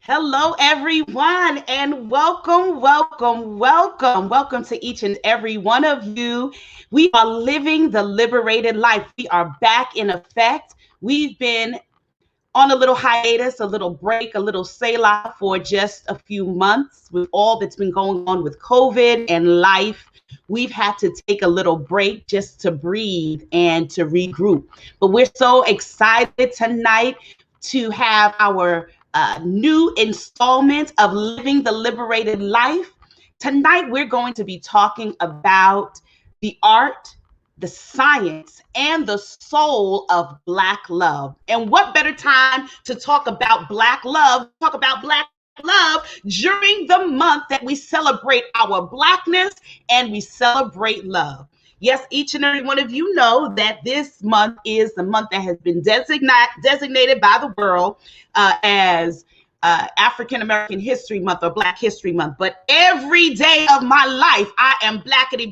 Hello, everyone, and welcome to each and every one of you. We are living the liberated life. We are back in effect. We've been on a little hiatus, a little break, a little selah for just a few months with all that's been going on with COVID and life. We've had to take a little break just to breathe and to regroup. But we're so excited tonight to have our new installment of Living the Liberated Life. Tonight, we're going to be talking about the art, the science, and the soul of Black love. And what better time to talk about Black love, during the month that we celebrate our Blackness and we celebrate love. Yes, each and every one of you know that this month is the month that has been designated by the world as African American History Month or Black History Month. But every day of my life, I am blackity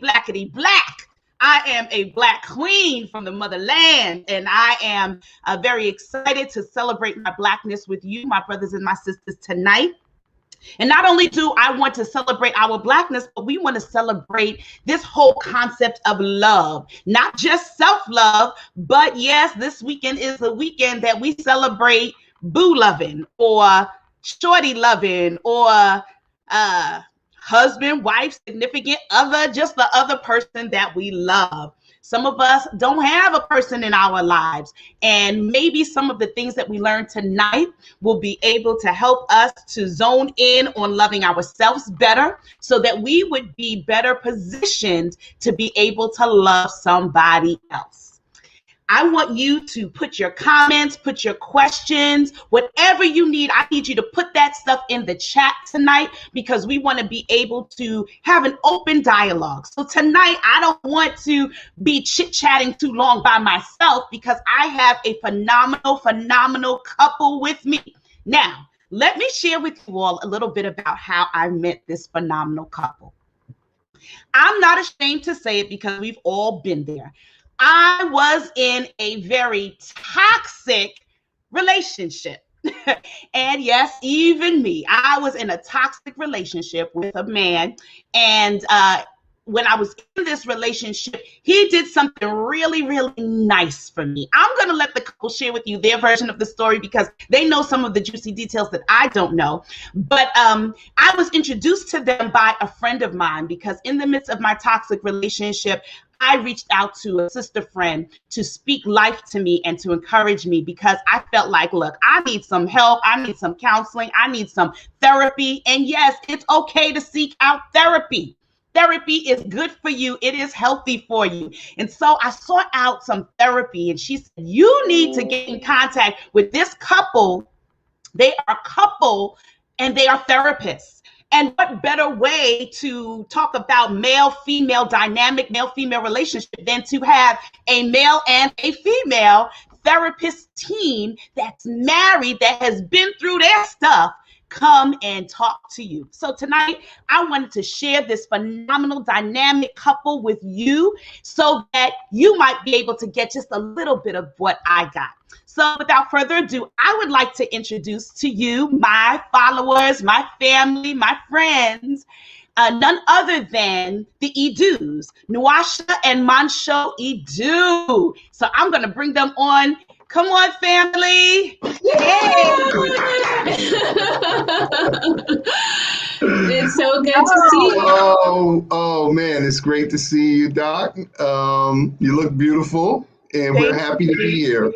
black. I am a Black queen from the motherland, and I am very excited to celebrate my Blackness with you, my brothers and my sisters, tonight. And not only do I want to celebrate our Blackness, but we want to celebrate this whole concept of love, not just self-love, but yes, this weekend is the weekend that we celebrate boo loving or shorty loving or husband, wife, significant other, just the other person that we love. Some of us don't have a person in our lives, and maybe some of the things that we learn tonight will be able to help us to zone in on loving ourselves better so that we would be better positioned to be able to love somebody else. I want you to put your comments, put your questions, whatever you need. I need you to put that stuff in the chat tonight because we want to be able to have an open dialogue. So tonight, I don't want to be chit-chatting too long by myself because I have a phenomenal couple with me. Now, let me share with you all a little bit about how I met this phenomenal couple. I'm not ashamed to say it because we've all been there. I was in a very toxic relationship. And yes, even me, I was in a toxic relationship with a man. And when I was in this relationship, he did something really nice for me. I'm going to let the couple share with you their version of the story because they know some of the juicy details that I don't know. But I was introduced to them by a friend of mine because in the midst of my toxic relationship, I reached out to a sister friend to speak life to me and to encourage me because I felt like, look, I need some help. I need some counseling. I need some therapy. And yes, it's okay to seek out therapy. Therapy is good for you. It is healthy for you. And so I sought out some therapy and she said, you need to get in contact with this couple. They are a couple and they are therapists. And what better way to talk about male-female dynamic, male-female relationship than to have a male and a female therapist team that's married, that has been through their stuff, come and talk to you. So tonight, I wanted to share this phenomenal dynamic couple with you so that you might be able to get just a little bit of what I got. So without further ado, I would like to introduce to you my followers, my family, my friends, none other than the Edus, Nuasha and Mansho Edu. So I'm going to bring them on. Come on, family. It's so good to see you. Oh man, it's great to see you, Doc. You look beautiful, and we're happy to be here.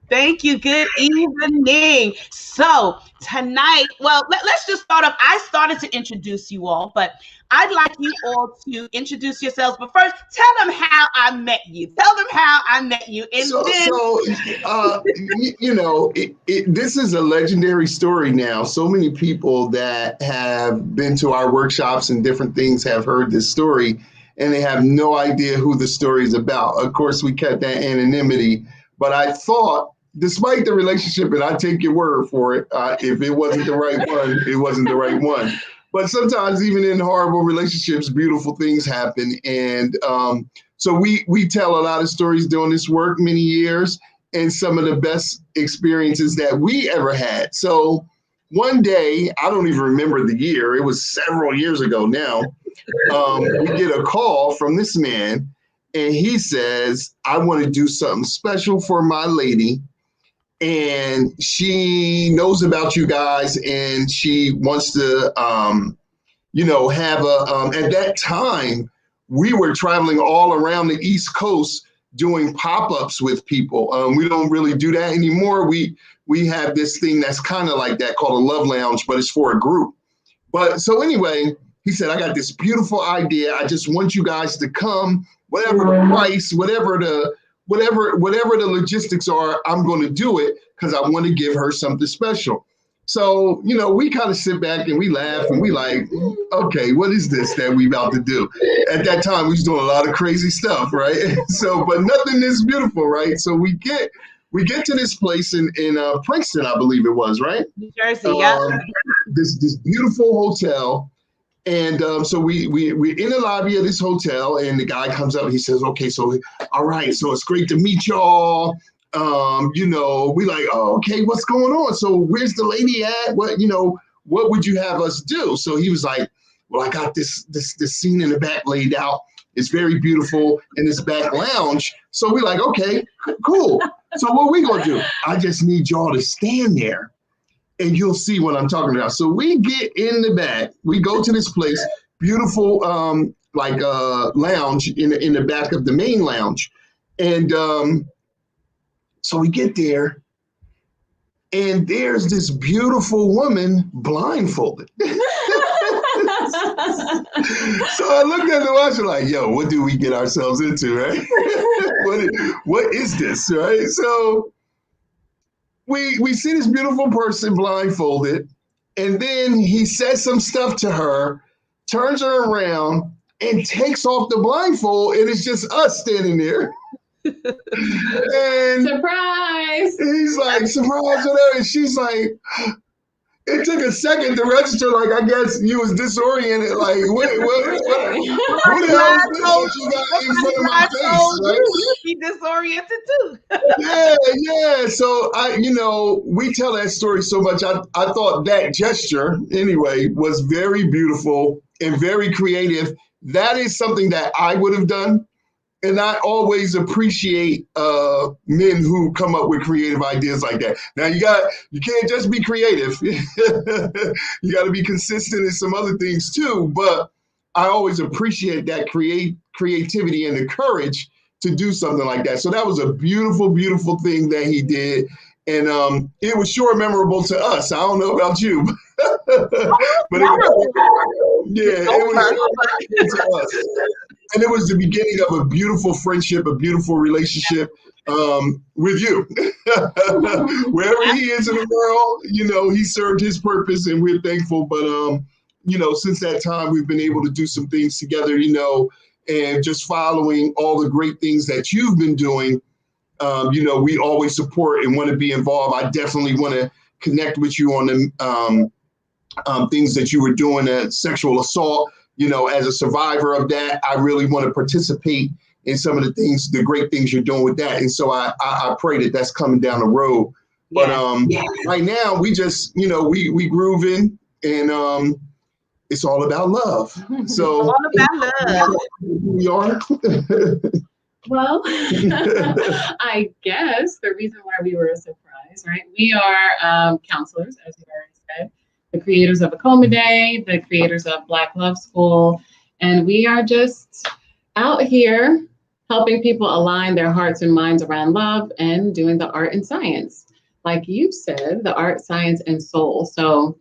Thank you. Good evening. So tonight, well, let's just start off. I started to introduce you all, but I'd like you all to introduce yourselves. But first, tell them how I met you. Tell them how I met you. And this is a legendary story now. So many people that have been to our workshops and different things have heard this story, and they have no idea who the story is about. Of course, we kept that anonymity, but I thought, despite the relationship, and I take your word for it, if it wasn't the right one, it wasn't the right one. But sometimes even in horrible relationships, beautiful things happen. And so we tell a lot of stories doing this work many years and some of the best experiences that we ever had. So one day, I don't even remember the year, it was several years ago now, we get a call from this man, and he says, I want to do something special for my lady, and she knows about you guys, and she wants to, have at that time, we were traveling all around the East Coast doing pop-ups with people. We don't really do that anymore. We have this thing that's kind of like that called a love lounge, but it's for a group. But so anyway, he said, I got this beautiful idea. I just want you guys to come, whatever the price, whatever the logistics are, I'm going to do it because I want to give her something special. So, we kind of sit back and we laugh and we like, okay, what is this that we about to do? At that time, we was doing a lot of crazy stuff, right? So, but nothing is beautiful, right? So we get to this place in Princeton, I believe it was, right? New Jersey, yeah. This beautiful hotel. And so we're in the lobby of this hotel, and the guy comes up and he says, okay, so, all right, so it's great to meet y'all. We like, oh, okay, what's going on? So where's the lady at? What would you have us do? So he was like, well, I got this scene in the back laid out. It's very beautiful in this back lounge. So we're like, okay, cool. So what we gonna do? I just need y'all to stand there and you'll see what I'm talking about. So we get in the back, we go to this place, beautiful, lounge in the back of the main lounge. And so we get there, and there's this beautiful woman blindfolded. So I looked at the watch and like, yo, what do we get ourselves into, right? What is this, right? So we see this beautiful person blindfolded, and then he says some stuff to her, turns her around, and takes off the blindfold, and it's just us standing there. And surprise! He's like, surprise, whatever. And she's like, it took a second to register. Like, I guess you was disoriented. Like, what the hell is this you got in front of my face? Right? You'd be disoriented too. Yeah. So we tell that story so much. I thought that gesture, anyway, was very beautiful and very creative. That is something that I would have done. And I always appreciate men who come up with creative ideas like that. Now you can't just be creative. You got to be consistent in some other things too. But I always appreciate that creativity and the courage to do something like that. So that was a beautiful, beautiful thing that he did. And it was sure memorable to us. I don't know about you, but it was to us. And it was the beginning of a beautiful friendship, a beautiful relationship with you. Wherever he is in the world, he served his purpose, and we're thankful. But, since that time, we've been able to do some things together, and just following all the great things that you've been doing. We always support and want to be involved. I definitely want to connect with you on the things that you were doing, sexual assault. As a survivor of that, I really want to participate in some of the great things you're doing with that. And so I pray that that's coming down the road. But right now we just, we grooving, and it's all about love. So all about love. We are. Well, I guess the reason why we were a surprise, right? We are counselors, as you already said. The creators of Akoma Day, the creators of Black Love School, and we are just out here helping people align their hearts and minds around love and doing the art and science. Like you said, the art, science, and soul. So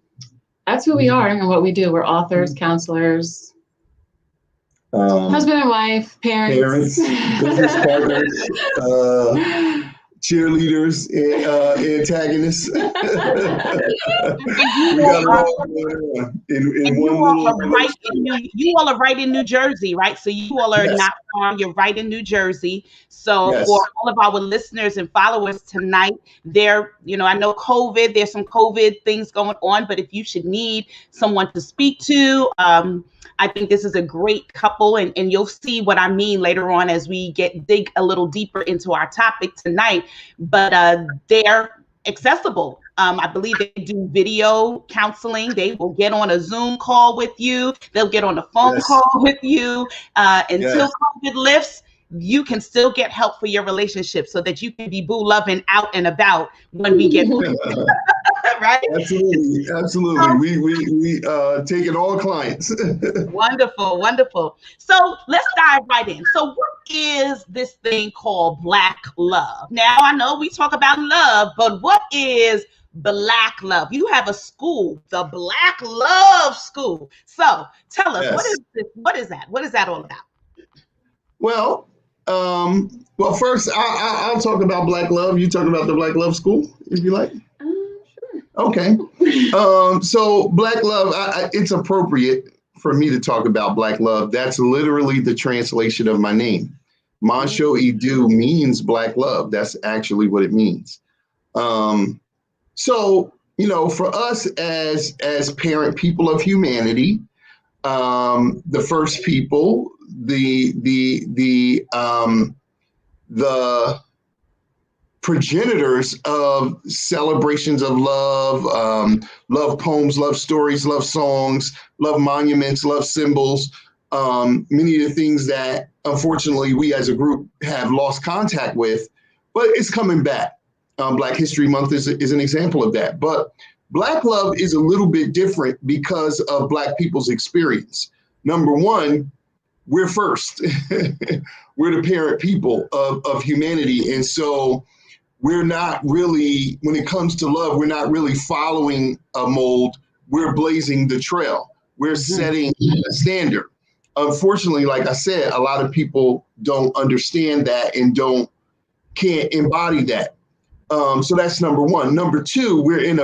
that's who we are and what we do. We're authors, counselors, husband and wife, parents, business partners, cheerleaders, antagonists. We got it all in one little. You all are right in New Jersey, right? So you all are not far. You're right in New Jersey. So for all of our listeners and followers tonight, I know COVID. There's some COVID things going on, but if you should need someone to speak to, I think this is a great couple, and you'll see what I mean later on as we dig a little deeper into our topic tonight. But they're accessible. I believe they do video counseling. They will get on a Zoom call with you. They'll get on a phone Yes. call with you. Until Yes. COVID lifts, you can still get help for your relationship so that you can be boo loving out and about when we get right. Absolutely, absolutely. We take it all clients. Wonderful, wonderful. So let's dive right in. So, what is this thing called Black love? Now, I know we talk about love, but what is Black love? You have a school, the Black Love School. So, tell us, what Yes. is this? What is that? What is that all about? Well, well, first I'll talk about Black love. You talk about the Black Love School, if you like. Sure. Okay. So Black love, it's appropriate for me to talk about Black love. That's literally the translation of my name. Mansho Idu means Black love. That's actually what it means. So, for us as parent people of humanity, the first people, the progenitors of celebrations of love, love poems, love stories, love songs, love monuments, love symbols, many of the things that unfortunately we as a group have lost contact with, but it's coming back. Black History Month is an example of that. But Black love is a little bit different because of Black people's experience. Number one, we're first. We're the parent people of humanity. And so we're not really, when it comes to love, we're not really following a mold. We're blazing the trail. We're setting a standard. Unfortunately, like I said, a lot of people don't understand that and can't embody that. So that's number one. Number two, we're in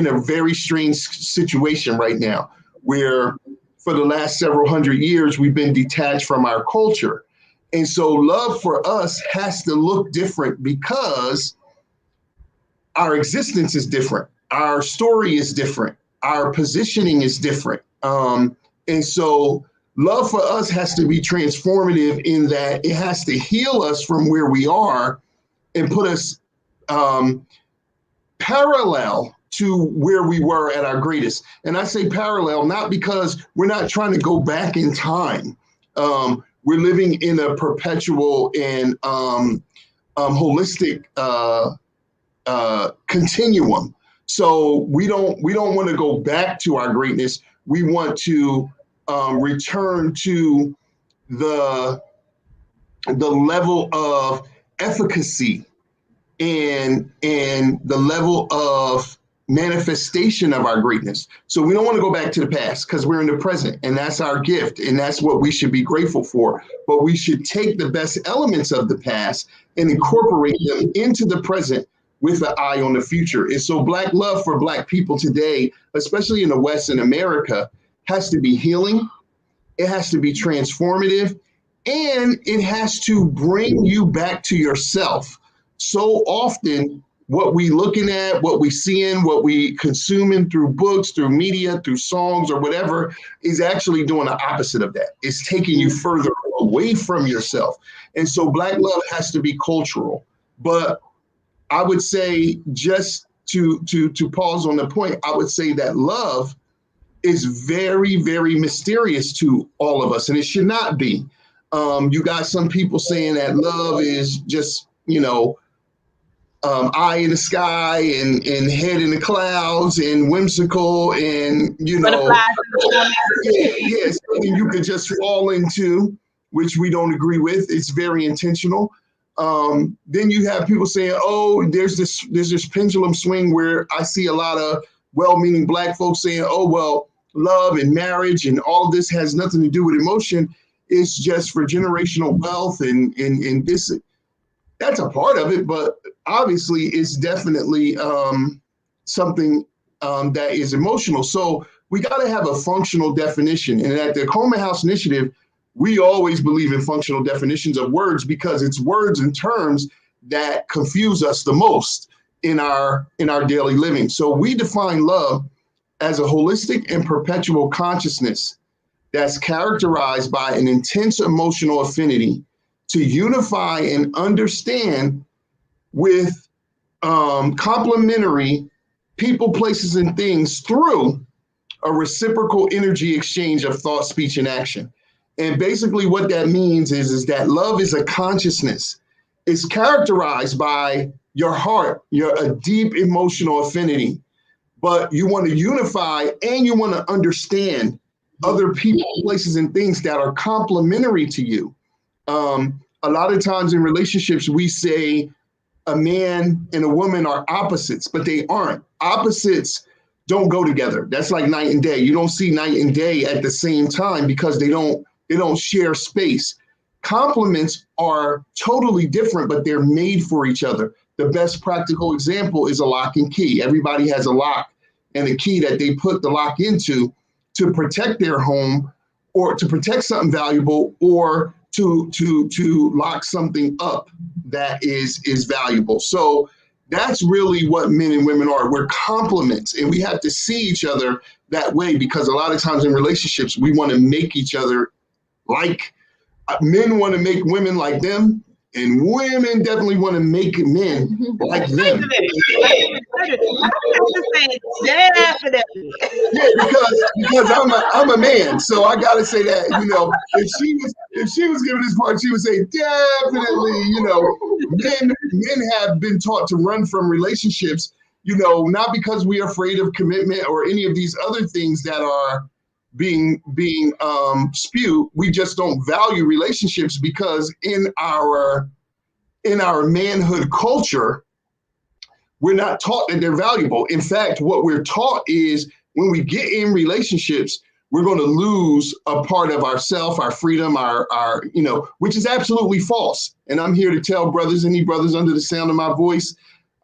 a very strange situation right now, where for the last several hundred years we've been detached from our culture, and so love for us has to look different because our existence is different, our story is different, our positioning is different, and so love for us has to be transformative in that it has to heal us from where we are and put us parallel to where we were at our greatest. And I say parallel, not because we're not trying to go back in time. We're living in a perpetual and holistic continuum. So we don't want to go back to our greatness. We want to return to the level of efficacy and the level of manifestation of our greatness. So we don't want to go back to the past because we're in the present, and that's our gift, and that's what we should be grateful for. But we should take the best elements of the past and incorporate them into the present with an eye on the future. And so Black love for Black people today, especially in the West and America, has to be healing, it has to be transformative, and it has to bring you back to yourself. So often, what we looking at, what we seeing, what we consuming through books, through media, through songs or whatever, is actually doing the opposite of that. It's taking you further away from yourself. And so Black love has to be cultural. But I would say, just to pause on the point, I would say that love is very, very mysterious to all of us, and it should not be. You got some people saying that love is just, eye in the sky and head in the clouds and whimsical and, yes, something you could just fall into, which we don't agree with. It's very intentional. Then you have people saying, oh, there's this pendulum swing where I see a lot of well-meaning Black folks saying, oh, well, love and marriage and all of this has nothing to do with emotion. It's just for generational wealth and this. That's a part of it, but obviously it's definitely something that is emotional. So we got to have a functional definition. And at the Akoma House Initiative, we always believe in functional definitions of words because it's words and terms that confuse us the most in our daily living. So we define love as a holistic and perpetual consciousness that's characterized by an intense emotional affinity to unify and understand with complementary people, places, and things through a reciprocal energy exchange of thought, speech, and action. And basically what that means is that love is a consciousness. It's characterized by your heart, a deep emotional affinity, but you want to unify and you want to understand other people, places, and things that are complementary to you. A lot of times in relationships, we say a man and a woman are opposites, but they aren't. Opposites don't go together. That's like night and day. You don't see night and day at the same time because they don't share space. Complements are totally different, but they're made for each other. The best practical example is a lock and key. Everybody has a lock and a key that they put the lock into to protect their home or to protect something valuable or to lock something up that is valuable. So that's really what men and women are. We're complements, and we have to see each other that way, because a lot of times in relationships, we want to make each other like, men want to make women like them, and women definitely want to make men like them. Definitely. Yeah, because I'm a man, so I gotta say that, if she was giving this part, she would say definitely, men have been taught to run from relationships, not because we are afraid of commitment or any of these other things that are being spewed. We just don't value relationships because in our manhood culture, we're not taught that they're valuable. In fact, what we're taught is when we get in relationships, we're going to lose a part of ourself, our freedom, our which is absolutely false. And I'm here to tell brothers, any brothers under the sound of my voice,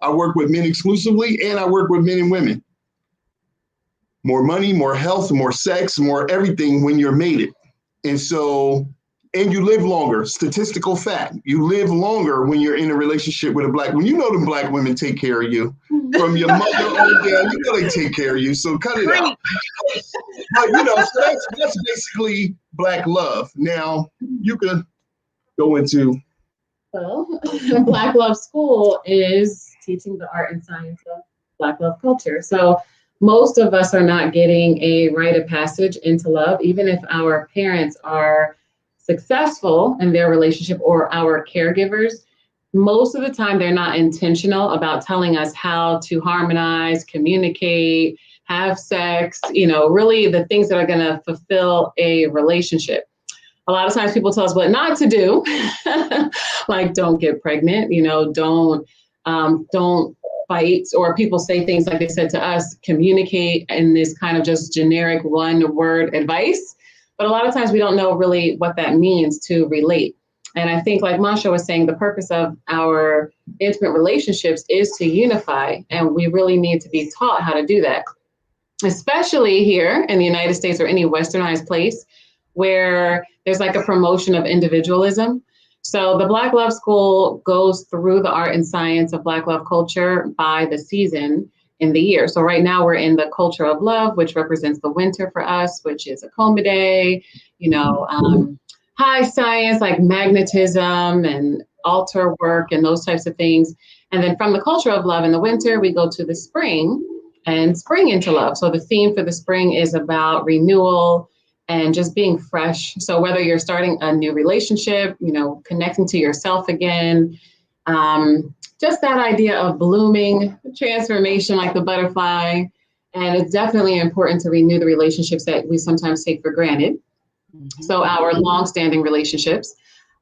I work with men exclusively, and I work with men and women. More money, more health, more sex, more everything when you're mated. And you live longer. Statistical fact. You live longer when you're in a relationship with a black woman. The black women take care of you. From your mother on down, they take care of you. So cut it out. But so that's basically black love. Now you can go into. Well, Black Love School is teaching the art and science of Black love culture. So most of us are not getting a rite of passage into love, even if our parents are successful in their relationship or our caregivers. Most of the time, they're not intentional about telling us how to harmonize, communicate, have sex, really the things that are going to fulfill a relationship. A lot of times people tell us what not to do, like don't get pregnant, don't fight, or people say things like they said to us, communicate in this kind of just generic one word advice. But a lot of times we don't know really what that means to relate. And I think, like Masha was saying, the purpose of our intimate relationships is to unify. And we really need to be taught how to do that, especially here in the United States or any westernized place where there's like a promotion of individualism. So the Black Love School goes through the art and science of Black love culture by the season in the year. So right now we're in the culture of love, which represents the winter for us, which is Akoma Day, high science like magnetism and altar work and those types of things. And then from the culture of love in the winter, we go to the spring and spring into love. So the theme for the spring is about renewal and just being fresh. So whether you're starting a new relationship, connecting to yourself again, just that idea of blooming, transformation like the butterfly. And it's definitely important to renew the relationships that we sometimes take for granted. Mm-hmm. So our longstanding relationships.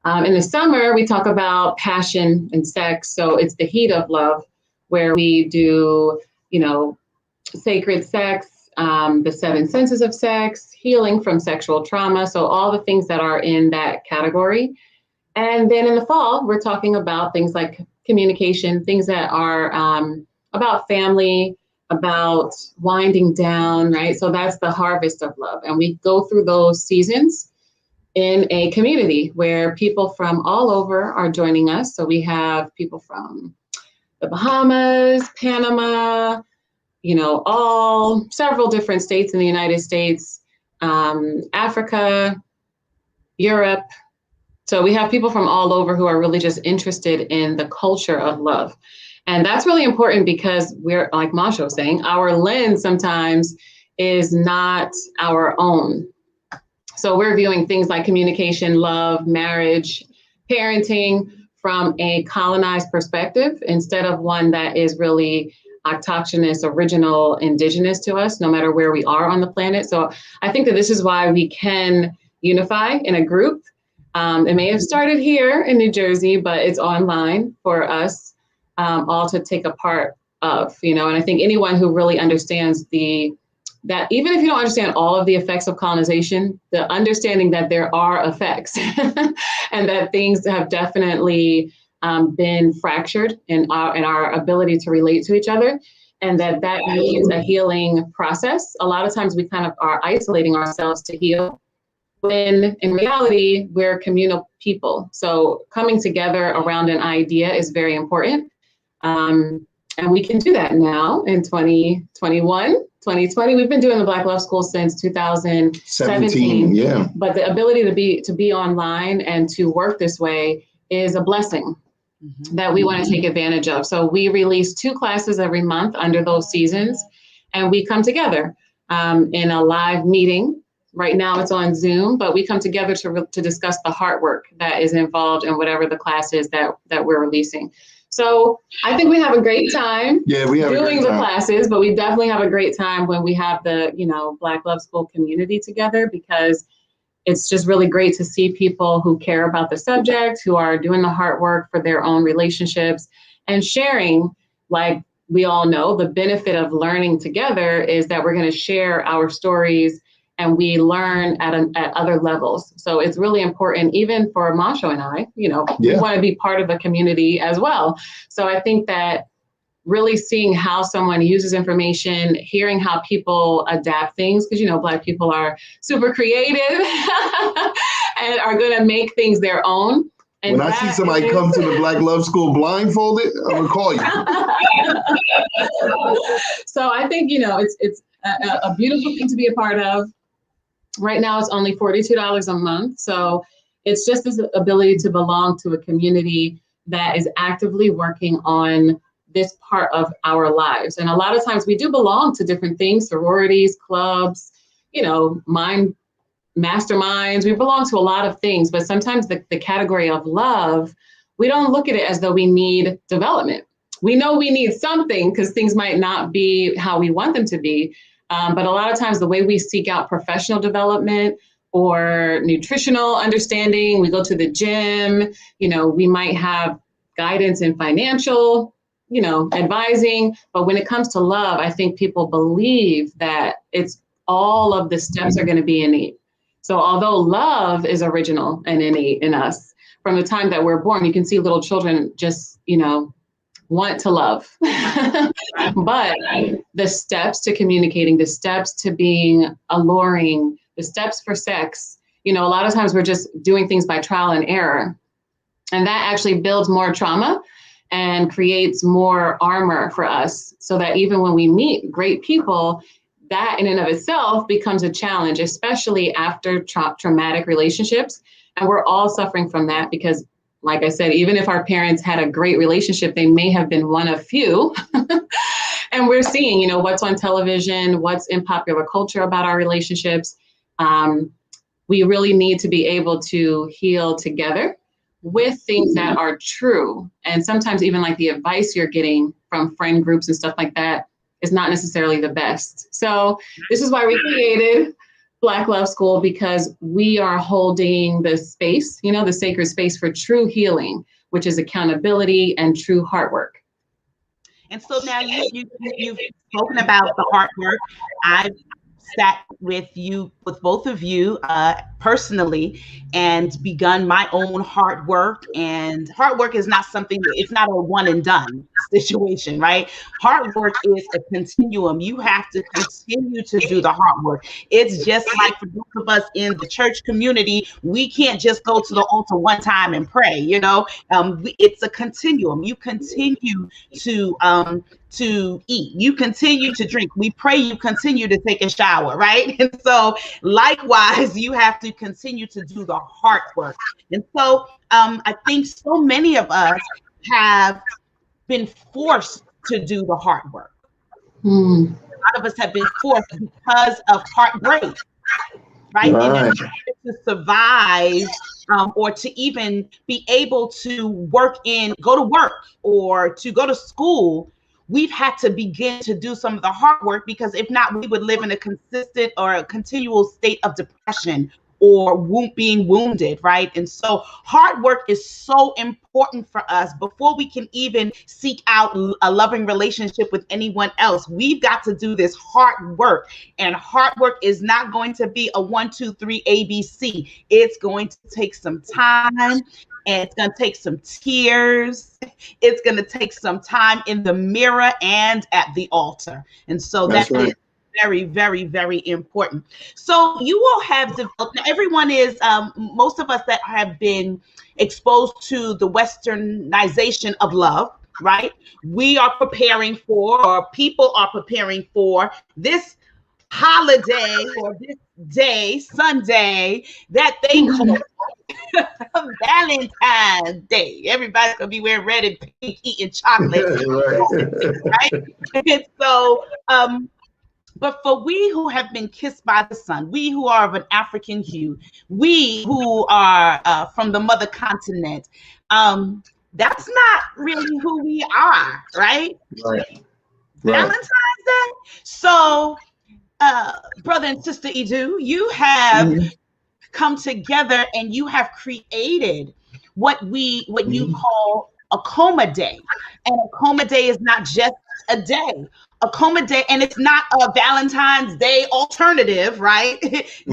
In the summer, we talk about passion and sex. So it's the heat of love where we do, sacred sex, the 7 senses of sex, healing from sexual trauma. So all the things that are in that category. And then in the fall, we're talking about things like communication, things that are about family, about winding down, right? So that's the harvest of love. And we go through those seasons in a community where people from all over are joining us. So we have people from the Bahamas, Panama, several different states in the United States, Africa, Europe. So we have people from all over who are really just interested in the culture of love. And that's really important because we're, like Masha was saying, our lens sometimes is not our own. So we're viewing things like communication, love, marriage, parenting from a colonized perspective instead of one that is really autochthonous, original, indigenous to us, no matter where we are on the planet. So I think that this is why we can unify in a group. It may have started here in New Jersey, but it's online for us all to take a part of, and I think anyone who really understands that even if you don't understand all of the effects of colonization, the understanding that there are effects and that things have definitely been fractured in our ability to relate to each other, and that means a healing process. A lot of times we kind of are isolating ourselves to heal, when in reality, we're communal people. So coming together around an idea is very important. And we can do that now in 2021, 2020. We've been doing the Black Love School since 2017. Yeah. But the ability to be online and to work this way is a blessing that we want to take advantage of. So we release 2 classes every month under those seasons, and we come together in a live meeting. Right now it's on Zoom, but we come together to discuss the hard work that is involved in whatever the class is that we're releasing. So I think we have a great time doing the classes, but we definitely have a great time when we have the, Black Love School community together, because it's just really great to see people who care about the subject, who are doing the hard work for their own relationships and sharing. Like we all know, the benefit of learning together is that we're going to share our stories and we learn at other levels. So it's really important, even for Masha and I, we want to be part of a community as well. So I think that really seeing how someone uses information, hearing how people adapt things, because, Black people are super creative and are going to make things their own. And when I see somebody come to the Black Love School blindfolded, I'm going to call you. So I think, it's a beautiful thing to be a part of. Right now, it's only $42 a month. So it's just this ability to belong to a community that is actively working on this part of our lives. And a lot of times we do belong to different things, sororities, clubs, mind masterminds. We belong to a lot of things, but sometimes the category of love, we don't look at it as though we need development. We know we need something because things might not be how we want them to be. But a lot of times the way we seek out professional development or nutritional understanding, we go to the gym, we might have guidance in financial, advising. But when it comes to love, I think people believe that it's all of the steps are going to be innate. So although love is original and innate in us from the time that we're born, you can see little children just, want to love. But the steps to communicating, the steps to being alluring, the steps for sex, a lot of times we're just doing things by trial and error. And that actually builds more trauma and creates more armor for us, so that even when we meet great people, that in and of itself becomes a challenge, especially after traumatic relationships. And we're all suffering from that because, like I said, even if our parents had a great relationship, they may have been one of few. And we're seeing, what's on television, what's in popular culture about our relationships. We really need to be able to heal together with things that are true. And sometimes even like the advice you're getting from friend groups and stuff like that is not necessarily the best. So this is why we created Black Love School, because we are holding the space, the sacred space for true healing, which is accountability and true hard work. And so now you've spoken about the hard work. I've sat with both of you personally and begun my own hard work. And hard work is not something, it's not a one and done situation, right? Hard work is a continuum. You have to continue to do the hard work. It's just like for both of us in the church community, we can't just go to the altar one time and pray, it's a continuum. You continue to eat, you continue to drink, we pray, you continue to take a shower, right? And so likewise, you have to continue to do the hard work. And so I think so many of us have been forced to do the hard work. Mm. A lot of us have been forced because of heartbreak, right? Right. To survive, or to even be able to go to work or to go to school, we've had to begin to do some of the hard work, because if not, we would live in a consistent or a continual state of depression or being wounded, right? And so hard work is so important for us. Before we can even seek out a loving relationship with anyone else, we've got to do this hard work. And hard work is not going to be a 1, 2, 3 ABC. It's going to take some time, and it's going to take some tears. It's going to take some time in the mirror and at the altar. And so That's right. is very, very, very important. So you all have developed, now everyone is, most of us that have been exposed to the westernization of love, right? We are preparing for, or people are preparing for this holiday or this day, Sunday, that they call Valentine's Day. Everybody's gonna be wearing red and pink, eating chocolate, right? And so, but for we who have been kissed by the sun, we who are of an African hue, we who are from the mother continent, that's not really who we are, right? Right. Valentine's Day. So, brother and sister Edu, you have come together and you have created what you call Akoma Day. And Akoma Day is not just a day. Akoma Day, and it's not a Valentine's Day alternative, right?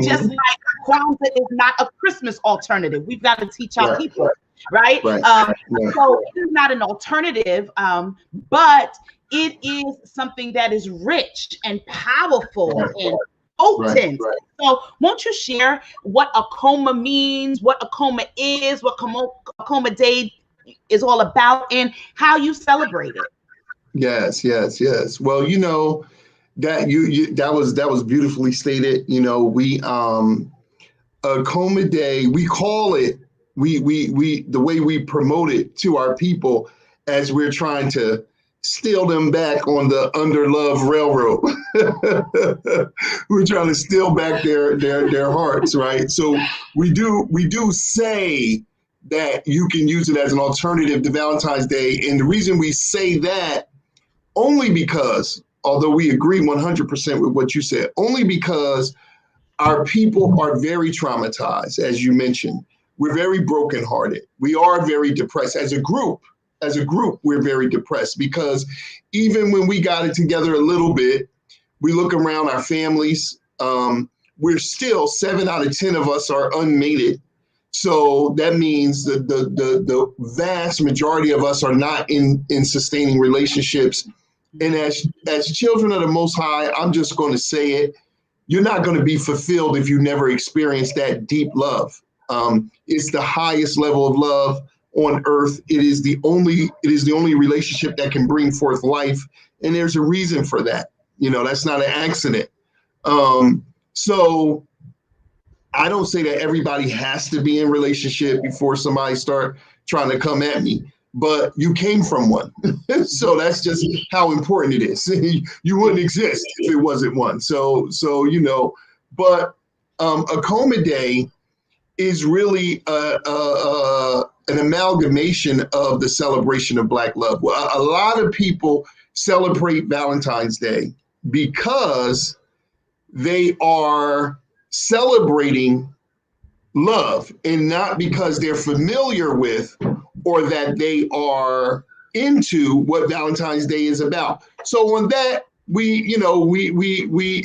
Just like Kwanzaa is not a Christmas alternative. We've got to teach our people, right? So it is not an alternative, but it is something that is rich and powerful and potent. So won't you share what Akoma means, what Akoma is, what Akoma Day is all about, and how you celebrate it? Yes. Well, you know, that that was beautifully stated. You know, we Akoma Day, we call it, we the way we promote it to our people as we're trying to steal them back on the Underlove Railroad. We're trying to steal back their hearts, right? So we do say that you can use it as an alternative to Valentine's Day. And the reason we say that, only because, although we agree 100% with what you said, only because our people are very traumatized, as you mentioned. We're very brokenhearted. We are very depressed. As a group, we're very depressed, because even when we got it together a little bit, we look around our families, we're still 7 out of 10 of us are unmated. So that means the vast majority of us are not in sustaining relationships. And as children of the Most High, I'm just going to say it, you're not going to be fulfilled if you never experience that deep love. It's the highest level of love on earth. It is the only relationship that can bring forth life. And there's a reason for that. You know, that's not an accident. So I don't say that everybody has to be in relationship before somebody start trying to come at me, but you came from one. So that's just how important it is. You wouldn't exist if it wasn't one. So you know, but Akoma Day is really an amalgamation of the celebration of Black love. Well, a lot of people celebrate Valentine's Day because they are celebrating love, and not because they're familiar with or that they are into what Valentine's Day is about. So on that, we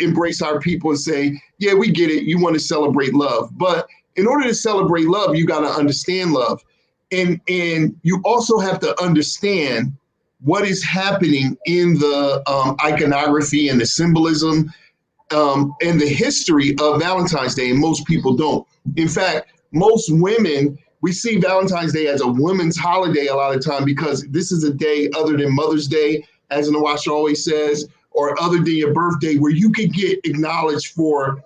embrace our people and say, yeah, we get it. You want to celebrate love, but in order to celebrate love, you got to understand love, and you also have to understand what is happening in the iconography and the symbolism and the history of Valentine's Day, and most people don't. In fact, most women, we see Valentine's Day as a women's holiday a lot of time, because this is a day other than Mother's Day, as Nawasha always says, or other than your birthday, where you can get acknowledged for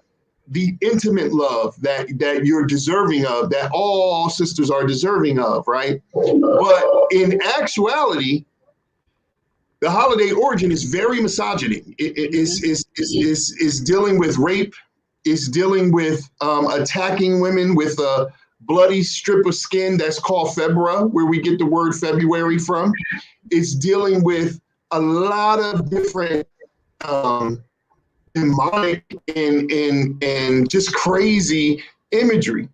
the intimate love that you're deserving of, that all sisters are deserving of, right? But in actuality, the holiday origin is very misogynic. It is dealing with rape. It's dealing with attacking women with a bloody strip of skin that's called febra, where we get the word February from. It's dealing with a lot of different demonic and just crazy imagery.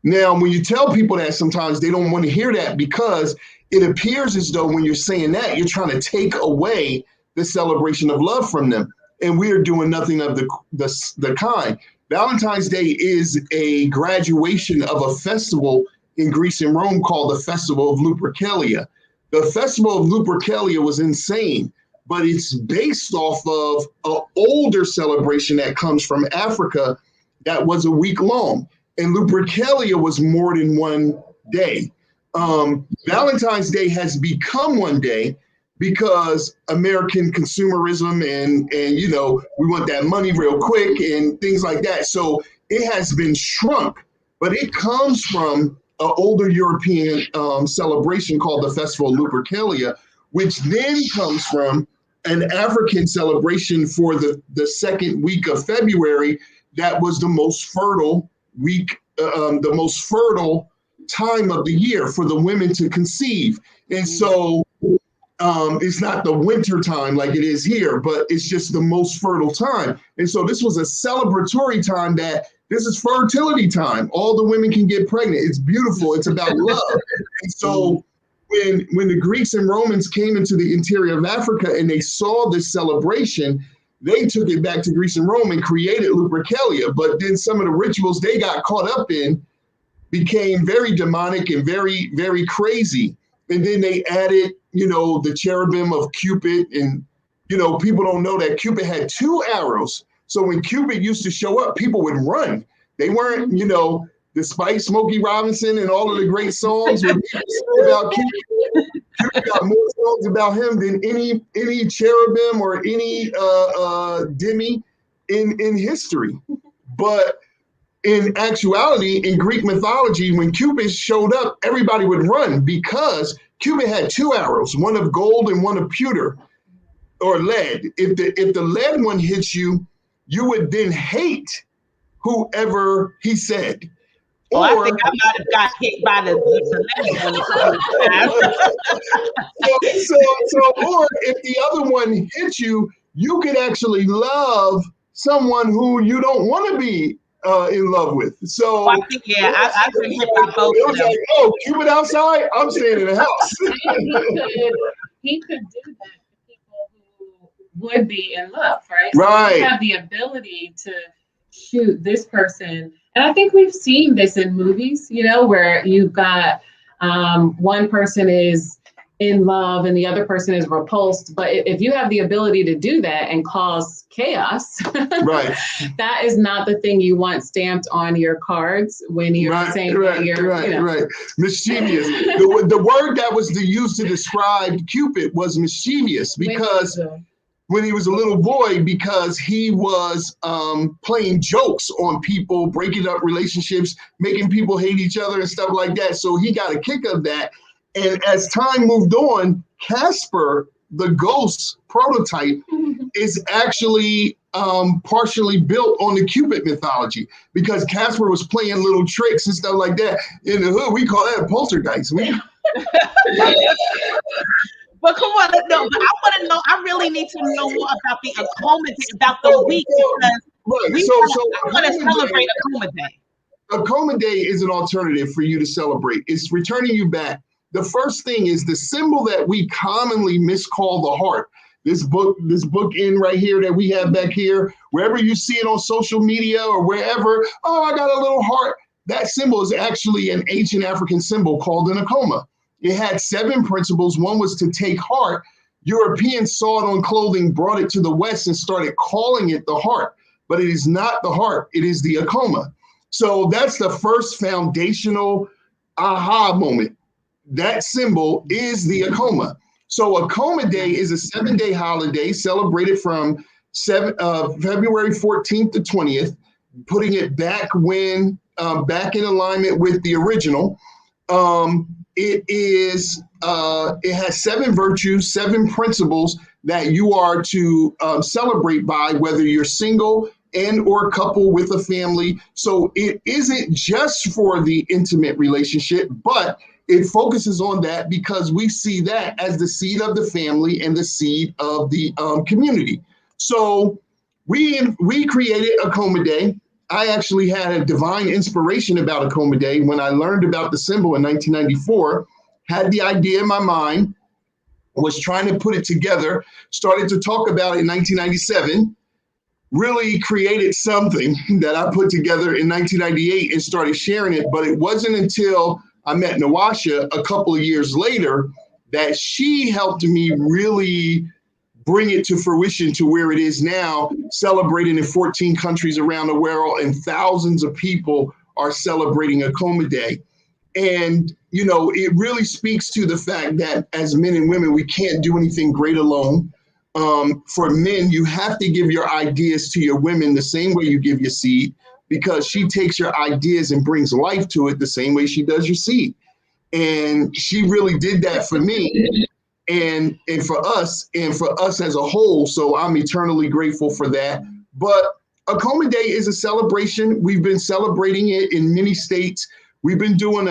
Now, when you tell people that, sometimes they don't want to hear that, because it appears as though when you're saying that, you're trying to take away the celebration of love from them. And we are doing nothing of the kind. Valentine's Day is a graduation of a festival in Greece and Rome called the Festival of Lupercalia. The Festival of Lupercalia was insane, but it's based off of an older celebration that comes from Africa that was a week long. And Lupercalia was more than one day. Valentine's Day has become one day because American consumerism and we want that money real quick and things like that. So it has been shrunk, but it comes from an older European celebration called the Festival of Lupercalia, which then comes from an African celebration for the second week of February that was the most fertile week, the most fertile time of the year for the women to conceive. And so it's not the winter time like it is here, but it's just the most fertile time. And so this was a celebratory time that this is fertility time. All the women can get pregnant. It's beautiful. It's about love. And so when the Greeks and Romans came into the interior of Africa and they saw this celebration, they took it back to Greece and Rome and created Lupercalia. But then some of the rituals they got caught up in became very demonic and very, very crazy. And then they added, the cherubim of Cupid. And, people don't know that Cupid had 2 arrows. So when Cupid used to show up, people would run. They weren't, despite Smokey Robinson and all of the great songs about Cupid, Cupid got more songs about him than any cherubim or any demi in history. But in actuality, in Greek mythology, when Cupid showed up, everybody would run because Cupid had 2 arrows, one of gold and one of pewter or lead. If the lead one hits you, you would then hate whoever he said. Or, I think I might have got hit by the lead one. Or if the other one hits you, you could actually love someone who you don't want to be in love with. So I think, I've been hit by both of them. Like, Cupid outside, I'm staying in the house. he could do that to people who would be in love, right? Right. So you have the ability to shoot this person. And I think we've seen this in movies, where you've got one person is in love and the other person is repulsed. But if you have the ability to do that and cause chaos, right, that is not the thing you want stamped on your cards when you're saying that you're right. Mischievous. The word that was used to describe Cupid was mischievous because when he was a little boy, because he was playing jokes on people, breaking up relationships, making people hate each other and stuff like that. So he got a kick of that. And as time moved on, Casper, the ghost prototype, is actually partially built on the Cupid mythology because Casper was playing little tricks and stuff like that. In the hood, we call that a poltergeist. But come on, no, but I want to know, I really need to know more about the Akoma Day, about the week, because I want to celebrate Akoma Day. Akoma Day is an alternative for you to celebrate. It's returning you back. The first thing is the symbol that we commonly miscall the heart. This book in right here that we have back here, wherever you see it on social media or wherever, I got a little heart. That symbol is actually an ancient African symbol called an Akoma. It had 7 principles. One was to take heart. Europeans saw it on clothing, brought it to the West and started calling it the heart. But it is not the heart. It is the Akoma. So that's the first foundational aha moment. That symbol is the Akoma. So Akoma Day is a 7-day holiday celebrated from February 14th to 20th, putting it back in alignment with the original. It has 7 virtues, 7 principles that you are to celebrate by, whether you're single and or couple with a family. So it isn't just for the intimate relationship, but it focuses on that because we see that as the seed of the family and the seed of the community. So we created Akoma Day. I actually had a divine inspiration about Akoma Day when I learned about the symbol in 1994, had the idea in my mind, was trying to put it together, started to talk about it in 1997, really created something that I put together in 1998 and started sharing it. But it wasn't until I met Nawasha a couple of years later that she helped me really bring it to fruition to where it is now, celebrating in 14 countries around the world, and thousands of people are celebrating Akoma Day. And, you know, it really speaks to the fact that as men and women, we can't do anything great alone. For men, you have to give your ideas to your women the same way you give your seed, because she takes your ideas and brings life to it the same way she does your seed. And she really did that for me and for us as a whole. So I'm eternally grateful for that. But Akoma Day is a celebration. We've been celebrating it in many states. We've been doing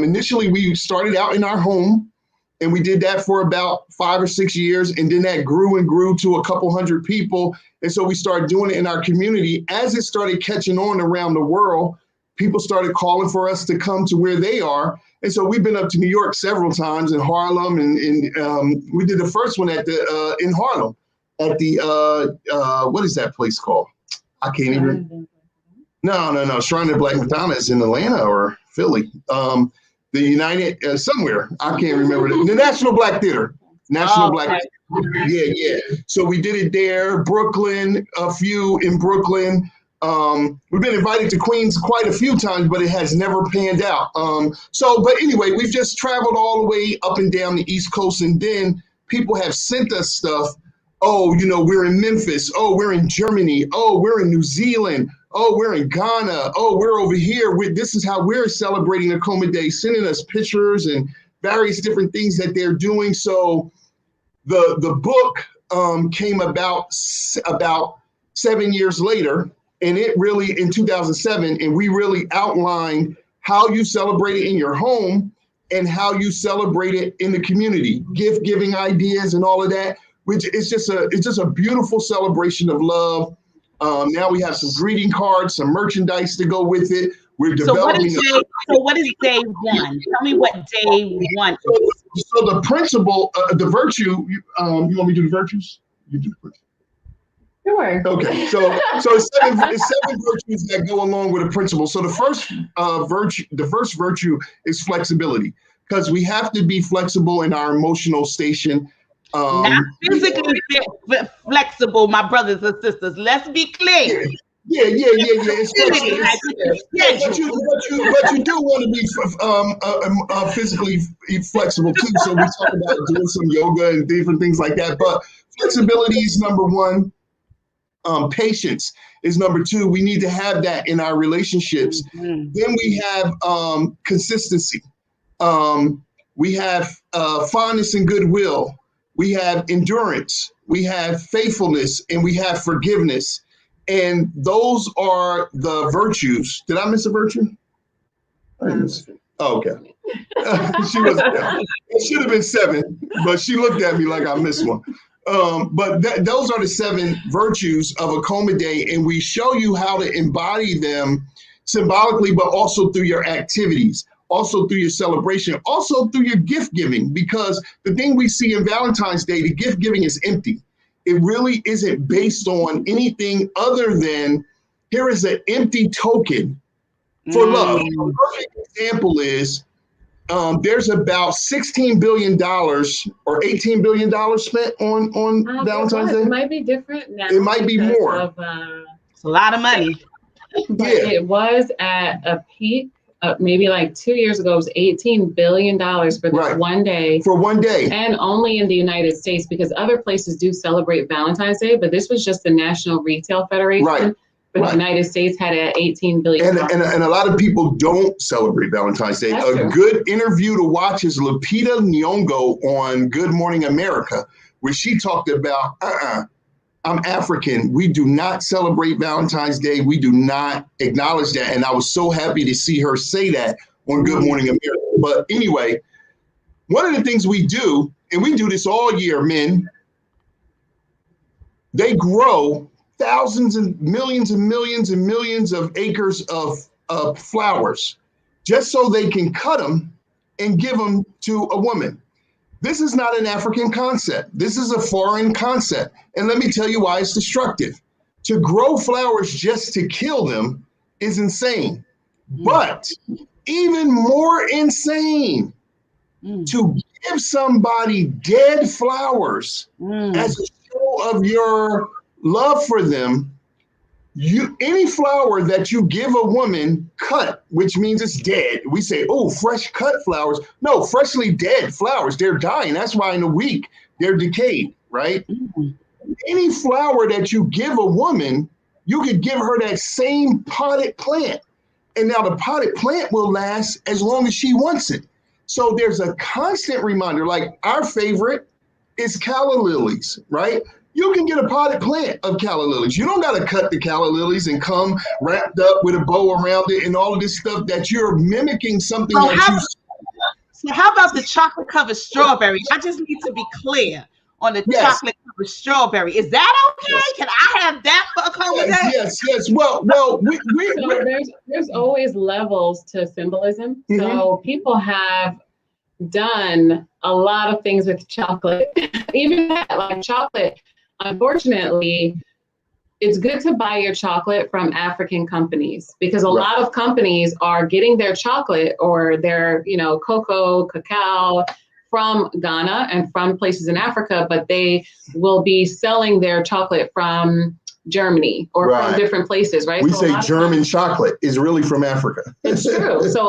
initially we started out in our home, and we did that for about 5 or 6 years. And then that grew and grew to a couple hundred people. And so we started doing it in our community. As it started catching on around the world, people started calling for us to come to where they are. And so we've been up to New York several times, in Harlem, and we did the first one in Harlem at the, what is that place called? I can't even. No. Shrine of the Black Madonna is in Atlanta or Philly. The United, somewhere, I can't remember. The National Black Theater. Black Theater. Yeah. So we did it there, Brooklyn, a few in Brooklyn. We've been invited to Queens quite a few times, but it has never panned out. But anyway, we've just traveled all the way up and down the East Coast, and then people have sent us stuff. Oh, you know, we're in Memphis. Oh, we're in Germany. Oh, we're in New Zealand. Oh, we're in Ghana. Oh, we're over here. This is how we're celebrating Akoma Day, sending us pictures and various different things that they're doing. So the book came about 7 years later. And it really, in 2007, and we really outlined how you celebrate it in your home and how you celebrate it in the community, gift giving ideas and all of that, which is just a beautiful celebration of love. Now we have some greeting cards, some merchandise to go with it. We're developing. So what is day one? Tell me what day one is. So the principle, the virtue, you want me to do the virtues? You do the virtues. Sure. Okay, so it's seven virtues that go along with a principle. So the first virtue is flexibility, because we have to be flexible in our emotional station. Not physically flexible, my brothers and sisters. Let's be clear. Yeah. It's but you do want to be physically flexible too. So we talk about doing some yoga and different things like that. But flexibility is number one. Patience is number two. We need to have that in our relationships. Mm-hmm. Then we have consistency. We have fondness and goodwill. We have endurance. We have faithfulness, and we have forgiveness. And those are the virtues. Did I miss a virtue? Oh, okay. She was. It should have been 7, but she looked at me like I missed one. But those are the 7 virtues of Akoma Day, and we show you how to embody them symbolically, but also through your activities, also through your celebration, also through your gift giving, because the thing we see in Valentine's Day, the gift giving is empty. It really isn't based on anything other than here is an empty token for love. A perfect example is there's about $16 billion or $18 billion spent on Valentine's Day. It might be different now. It might be more. It's a lot of money. But it was at a peak, maybe like 2 years ago, it was $18 billion for this one day. For one day. And only in the United States, because other places do celebrate Valentine's Day, but this was just the National Retail Federation. Right. But the United States had it at $18 billion. And a lot of people don't celebrate Valentine's Day. That's true. Good interview to watch is Lupita Nyong'o on Good Morning America, where she talked about, I'm African. We do not celebrate Valentine's Day. We do not acknowledge that. And I was so happy to see her say that on Good Morning America. But anyway, one of the things we do, and we do this all year, men, they grow thousands and millions and millions and millions of acres of flowers just so they can cut them and give them to a woman. This is not an African concept. This is a foreign concept. And let me tell you why it's destructive. To grow flowers just to kill them is insane. But even more insane, to give somebody dead flowers as a show of your love for them. Any flower that you give a woman cut, which means it's dead. We say, oh, fresh cut flowers. No, freshly dead flowers. They're dying. That's why in a week they're decayed, right? Any flower that you give a woman, you could give her that same potted plant. And now the potted plant will last as long as she wants it. So there's a constant reminder, like our favorite is calla lilies, right? You can get a potted plant of calla lilies. You don't got to cut the calla lilies and come wrapped up with a bow around it and all of this stuff that you're mimicking something So how about the chocolate covered strawberry? I just need to be clear on the chocolate covered strawberry. Is that okay? Yes. Can I have that for Akoma Day? Yes. Well, there's always levels to symbolism. So people have done a lot of things with chocolate, even that, like chocolate. Unfortunately, it's good to buy your chocolate from African companies because a lot of companies are getting their chocolate or their, cocoa, cacao from Ghana and from places in Africa, but they will be selling their chocolate from Germany or from different places, right? We say German chocolate is really from Africa. It's true. So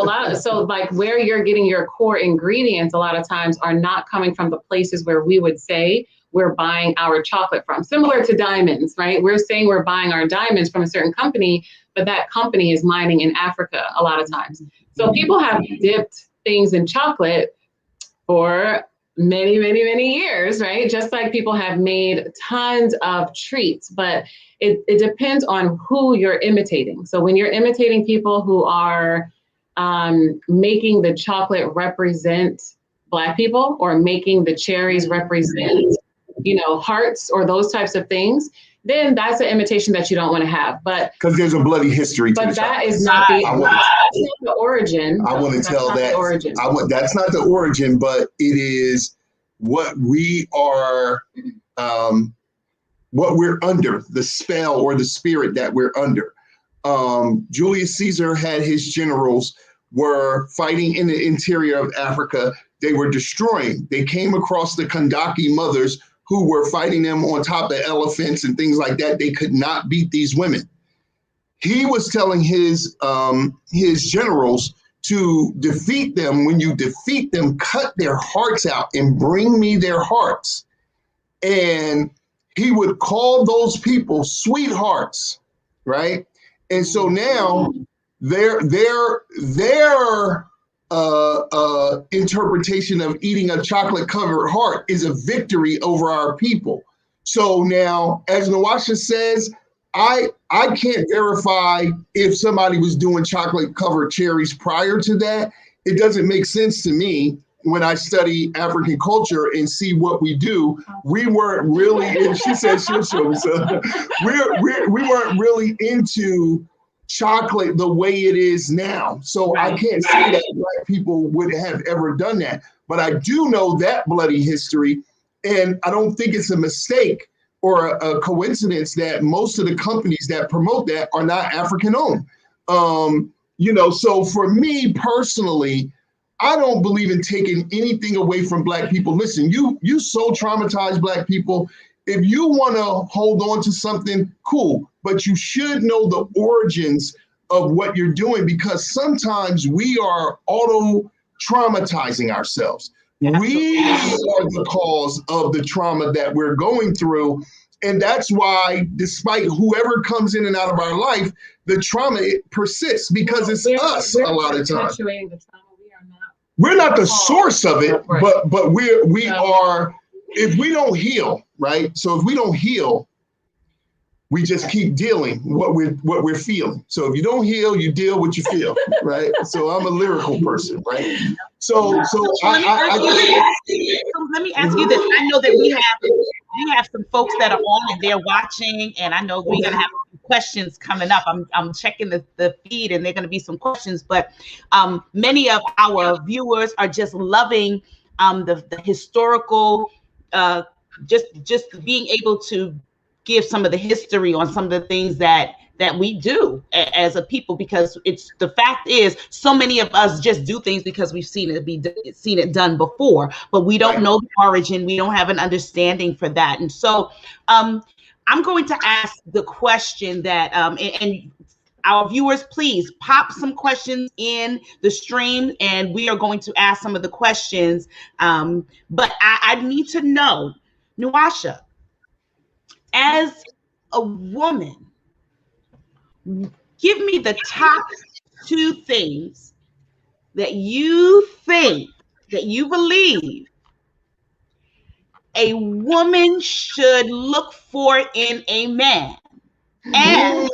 like where you're getting your core ingredients, a lot of times are not coming from the places where we would say we're buying our chocolate from. Similar to diamonds, right? We're saying we're buying our diamonds from a certain company, but that company is mining in Africa a lot of times. So people have dipped things in chocolate for many, many, many years, right? Just like people have made tons of treats, but it depends on who you're imitating. So when you're imitating people who are making the chocolate represent Black people or making the cherries represent, hearts or those types of things, then that's an imitation that you don't want to have. But because there's a bloody history to but that is not the origin. I want to tell that that's not the origin, but it is what we are, what we're under, the spell or the spirit that we're under. Julius Caesar had his generals were fighting in the interior of Africa. They were destroying. They came across the Kandaki mothers who were fighting them on top of elephants and things like that. They could not beat these women. He was telling his generals to defeat them. When you defeat them, cut their hearts out and bring me their hearts. And he would call those people sweethearts, right? And so now their interpretation of eating a chocolate-covered heart is a victory over our people. So now, as Nawasha says, I can't verify if somebody was doing chocolate-covered cherries prior to that. It doesn't make sense to me when I study African culture and see what we do. We weren't really, and she said so we weren't really into chocolate the way it is now. So I can't say that Black people would have ever done that. But I do know that bloody history, and I don't think it's a mistake or a coincidence that most of the companies that promote that are not African owned. So for me personally, I don't believe in taking anything away from Black people. Listen, you so traumatized Black people. If you want to hold on to something, cool, but you should know the origins of what you're doing, because sometimes we are auto-traumatizing ourselves. We are the cause of the trauma that we're going through. And that's why, despite whoever comes in and out of our life, the trauma persists because it's us a lot of times. We're not the source of it, but we are if we don't heal, right? So if we don't heal, we just keep dealing what we're feeling. So if you don't heal, you deal what you feel, right? So I'm a lyrical person, right? So let me ask you this. I know that we have some folks that are on and they're watching, and I know we're gonna have questions coming up. I'm checking the feed, and there are gonna be some questions, but many of our viewers are just loving the historical, just being able to give some of the history on some of the things that we do as a people, because it's the fact is so many of us just do things because we've seen it done before, but we don't know the origin. We don't have an understanding for that. And so I'm going to ask the question that and our viewers, please pop some questions in the stream, and we are going to ask some of the questions. But I need to know, Nuasha, as a woman, give me the top 2 things that you think, that you believe a woman should look for in a man. And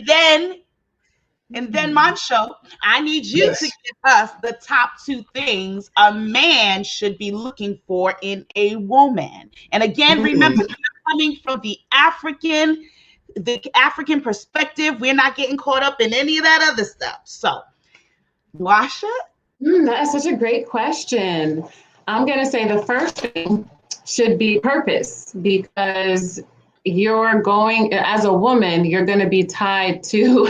then Mancho, I need you to give us the top 2 things a man should be looking for in a woman. And again, remember, we're coming from the African perspective. We're not getting caught up in any of that other stuff. So, Nuasha? That's such a great question. I'm going to say the first thing should be purpose, because you're going, as a woman, you're going to be tied to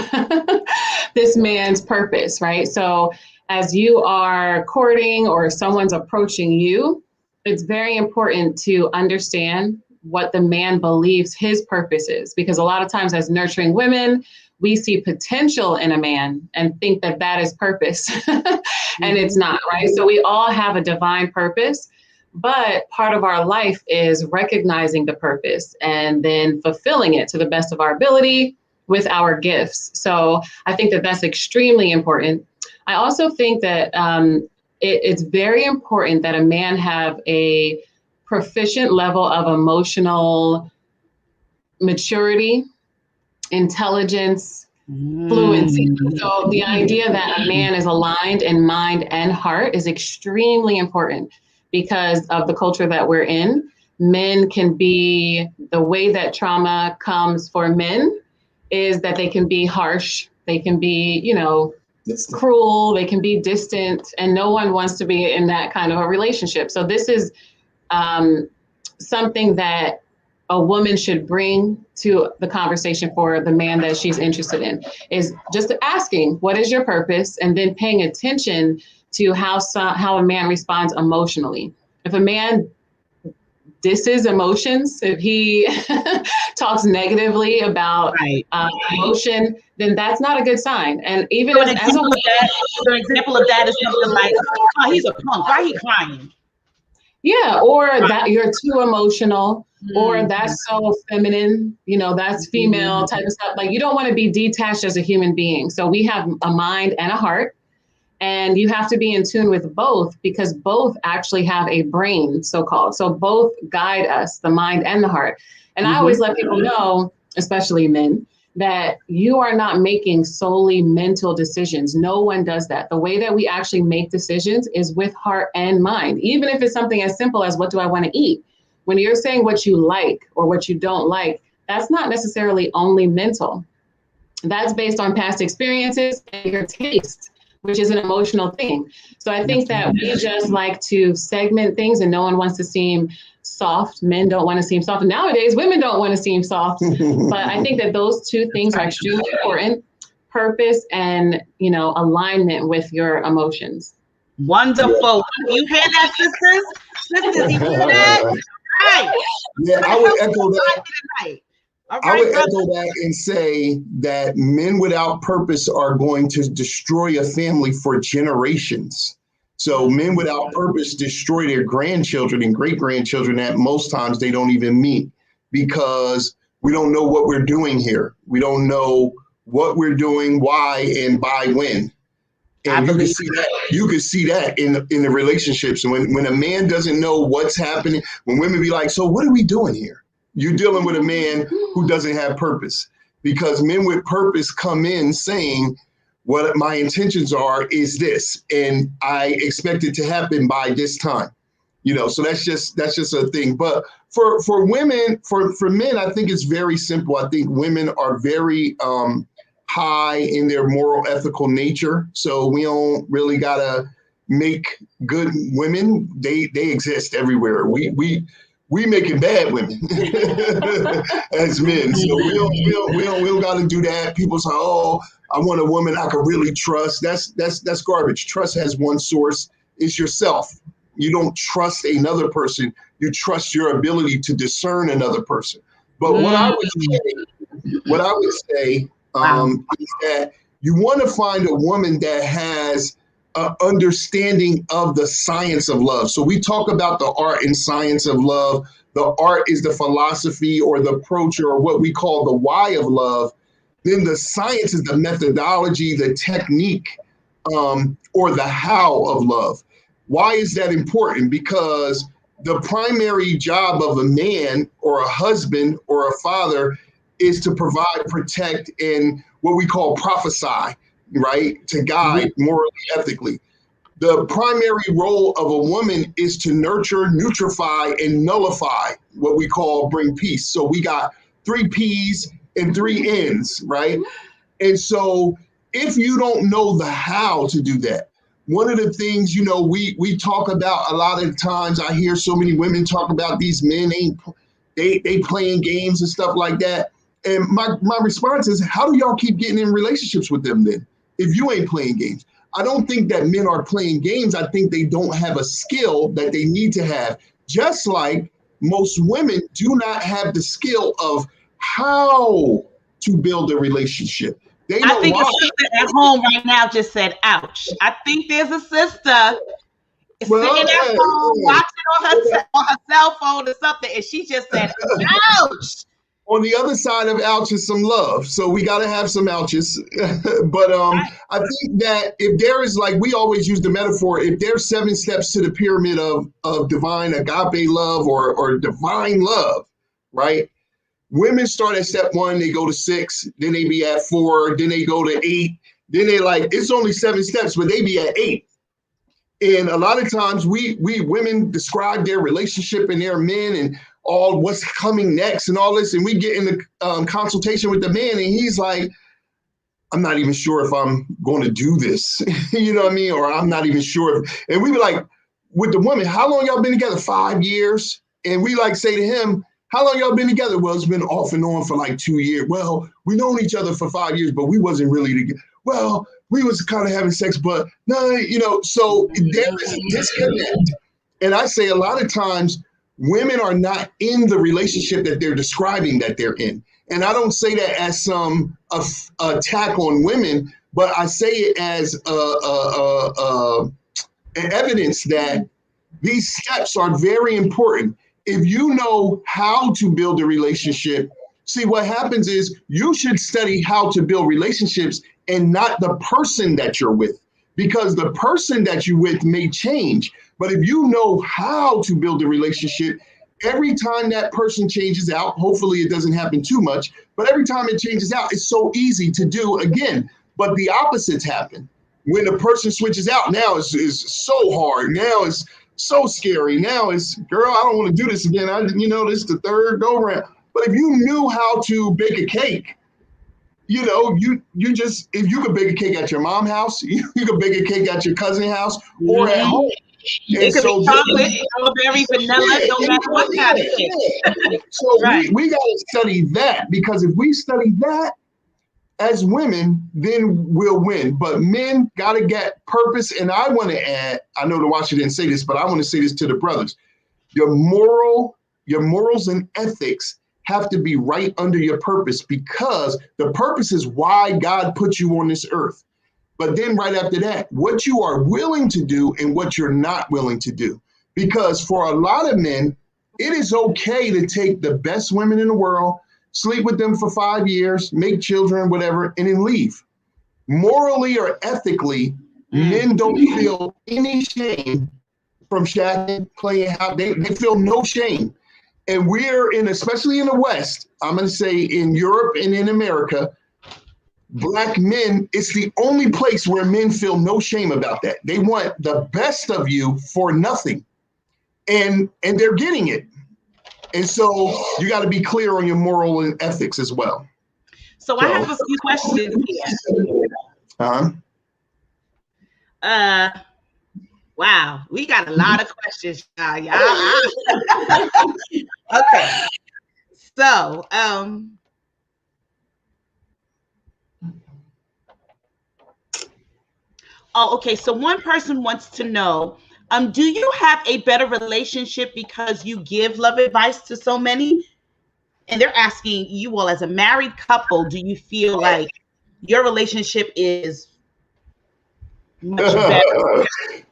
this man's purpose, right? So as you are courting or someone's approaching you, it's very important to understand what the man believes his purpose is, because a lot of times as nurturing women, we see potential in a man and think that that is purpose, and it's not, right? So we all have a divine purpose, but part of our life is recognizing the purpose and then fulfilling it to the best of our ability with our gifts. So I think that that's extremely important. I also think that it's very important that a man have a proficient level of emotional maturity, intelligence, fluency. So the idea that a man is aligned in mind and heart is extremely important, because of the culture that we're in. Men can be, the way that trauma comes for men is that they can be harsh, they can be, cruel, they can be distant, and no one wants to be in that kind of a relationship. So this is something that a woman should bring to the conversation for the man that she's interested in, is just asking, what is your purpose? And then paying attention to how a man responds emotionally. If a man disses emotions, if he talks negatively about emotion, then that's not a good sign. And even so as a woman, an example of that is something like, oh, he's a punk, why he crying? Yeah, or that you're too emotional, or that's so feminine, that's female type of stuff. Like, you don't want to be detached as a human being. So we have a mind and a heart, and you have to be in tune with both, because both actually have a brain, so-called. So both guide us, the mind and the heart. And I always let people know, especially men, that you are not making solely mental decisions. No one does that. The way that we actually make decisions is with heart and mind, even if it's something as simple as, what do I want to eat? When you're saying what you like or what you don't like, that's not necessarily only mental. That's based on past experiences and your taste, which is an emotional thing. So I think that we just like to segment things, and no one wants to seem soft. Men don't want to seem soft. Nowadays, women don't want to seem soft. But I think that those 2 things are extremely important: purpose and, alignment with your emotions. Wonderful. You hear that, sisters? Sisters, you hear that? Right. Yeah, I would echo that. I would echo that and say that men without purpose are going to destroy a family for generations. So men without purpose destroy their grandchildren and great-grandchildren that most times they don't even meet, because we don't know what we're doing here. We don't know what we're doing, why, and by when. And you can see that in the relationships. And when a man doesn't know what's happening, when women be like, so what are we doing here? You're dealing with a man who doesn't have purpose, because men with purpose come in saying, what my intentions are is this, and I expect it to happen by this time. So that's just a thing. But for women, for men, I think it's very simple. I think women are very high in their moral, ethical nature. So we don't really gotta make good women. They exist everywhere. We making bad women as men. So we don't gotta do that. People say, oh, I want a woman I can really trust. That's garbage. Trust has one source. It's yourself. You don't trust another person. You trust your ability to discern another person. But what I would say is that you want to find a woman that has an understanding of the science of love. So we talk about the art and science of love. The art is the philosophy or the approach or what we call the why of love. Then the science is the methodology, the technique, or the how of love. Why is that important? Because the primary job of a man or a husband or a father is to provide, protect, and what we call prophesy, right? To guide morally, ethically. The primary role of a woman is to nurture, nutrify, and nullify, what we call bring peace. So we got 3 P's and 3 N's, right? And so if you don't know the how to do that, one of the things, we talk about a lot of times, I hear so many women talk about these men they playing games and stuff like that. And my response is, how do y'all keep getting in relationships with them then, if you ain't playing games? I don't think that men are playing games. I think they don't have a skill that they need to have. Just like most women do not have the skill of how to build a relationship. I think a sister at home right now just said, ouch. I think there's a sister sitting at home watching on her cell phone or something, and she just said, ouch. On the other side of ouch is some love. So we got to have some ouches. But I think that if there is, like we always use the metaphor, if there's 7 steps to the pyramid of divine agape love or divine love, right? Women start at step 1, they go to 6, then they be at 4, then they go to 8, then they it's only 7 steps, but they be at 8. And a lot of times we women describe their relationship and their men and all what's coming next and all this. And we get in the consultation with the man and he's like, I'm not even sure if I'm going to do this, you know what I mean? Or I'm not even sure. And we be like, with the woman, how long y'all been together? 5 years. And we say to him, how long y'all been together? Well, it's been off and on for 2 years. Well, we known each other for 5 years, but we wasn't really together. Well, we was kind of having sex, but no, so there is a disconnect. And I say a lot of times women are not in the relationship that they're describing that they're in. And I don't say that as some attack on women, but I say it as an evidence that these steps are very important. If you know how to build a relationship, see what happens is you should study how to build relationships and not the person that you're with, because the person that you're with may change. But if you know how to build a relationship, every time that person changes out, hopefully it doesn't happen too much, but every time it changes out, it's so easy to do again. But the opposites happen. When the person switches out, now it's so hard. Now it's so scary. Now it's, girl, I don't want to do this again. This is the 3rd go round. But if you knew how to bake a cake, you just, if you could bake a cake at your mom's house, you could bake a cake at your cousin's house or at home. It could be chocolate, strawberry, vanilla, no matter what kind of cake. So right. we got to study that, because if we study that as women, then we'll win. But men got to get purpose. And I want to add, I know Tawasha didn't say this, but I want to say this to the brothers. Your morals and ethics have to be right under your purpose, because the purpose is why God put you on this earth. But then right after that, what you are willing to do and what you're not willing to do. Because for a lot of men, it is okay to take the best women in the world, sleep with them for 5 years, make children, whatever, and then leave. Morally or ethically, Men don't feel any shame from shacking, playing how they feel no shame. And we're in, especially in the West, I'm going to say in Europe and in America, Black men, it's the only place where men feel no shame about that. They want the best of you for nothing. And they're getting it. And so you got to be clear on your moral and ethics as well. So I have a few questions here. Wow, we got a lot of questions, y'all. Okay. So, okay. So one person wants to know, do you have a better relationship because you give love advice to so many? And they're asking you all, as a married couple, do you feel like your relationship is much better?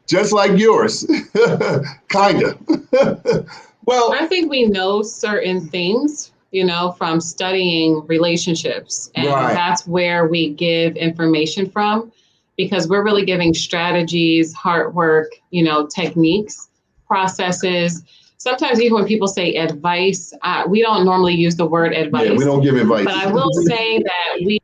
Just like yours, kind of. Well, I think we know certain things, from studying relationships, and that's where we give information from, because we're really giving strategies, hard work, techniques, processes. Sometimes even when people say advice, we don't normally use the word advice. Yeah, we don't give advice. But I will say that we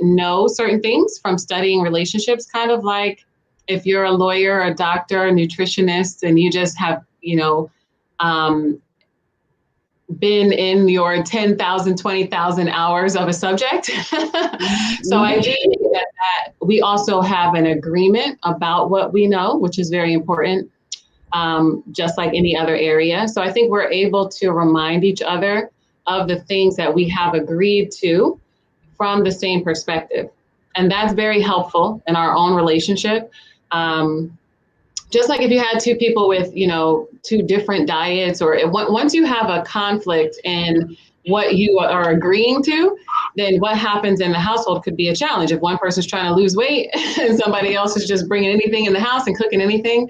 know certain things from studying relationships, kind of like if you're a lawyer, a doctor, a nutritionist, and you just have, been in your 10,000, 20,000 hours of a subject. So I do think that we also have an agreement about what we know, which is very important, just like any other area. So I think we're able to remind each other of the things that we have agreed to from the same perspective. And that's very helpful in our own relationship. Just like if you had two people with, two different diets, or once you have a conflict in what you are agreeing to, then what happens in the household could be a challenge. If one person's trying to lose weight and somebody else is just bringing anything in the house and cooking anything,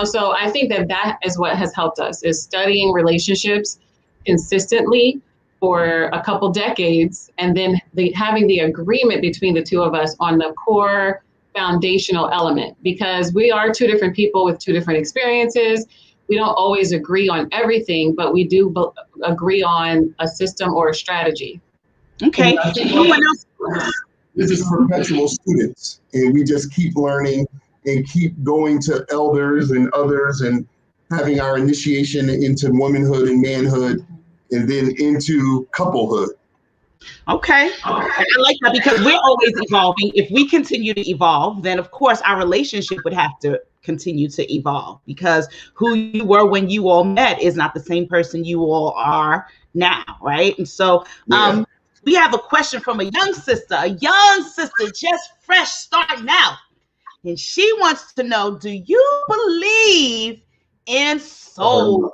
so I think that is what has helped us, is studying relationships consistently for a couple decades, and then having the agreement between the two of us on the core foundational element, because we are two different people with two different experiences. We don't always agree on everything, but we do agree on a system or a strategy. Okay. This is perpetual students, and we just keep learning and keep going to elders and others and having our initiation into womanhood and manhood, and then into couplehood. Okay. I like that, because we're always evolving. If we continue to evolve, then of course our relationship would have to continue to evolve, because who you were when you all met is not the same person you all are now, right? And so we have a question from a young sister just fresh starting out. And she wants to know, do you believe in soulmates?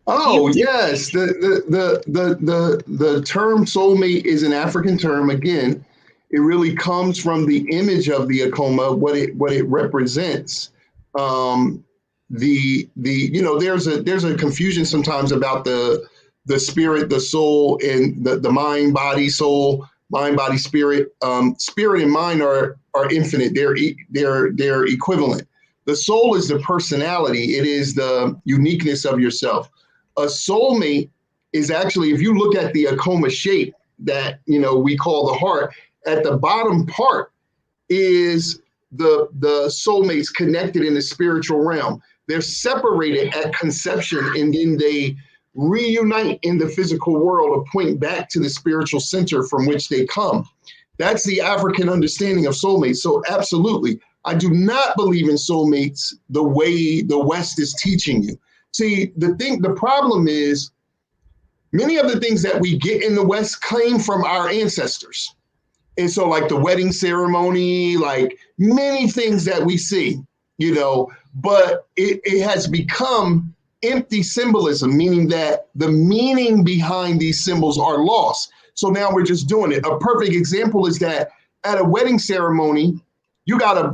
Oh, yes. The term soulmate is an African term. Again, it really comes from the image of the Akoma, what it represents. There's a confusion sometimes about the spirit, the soul, and the mind, body, soul, mind, body, spirit. Spirit and mind are infinite. They're equivalent. The soul is the personality. It is the uniqueness of yourself. A soulmate is actually, if you look at the Akoma shape that, we call the heart, at the bottom part is the soulmates connected in the spiritual realm. They're separated at conception, and then they reunite in the physical world to point back to the spiritual center from which they come. That's the African understanding of soulmates. So absolutely, I do not believe in soulmates the way the West is teaching you. See, the problem is many of the things that we get in the West came from our ancestors. And so like the wedding ceremony, like many things that we see, but it has become empty symbolism, meaning that the meaning behind these symbols are lost. So now we're just doing it. A perfect example is that at a wedding ceremony, you got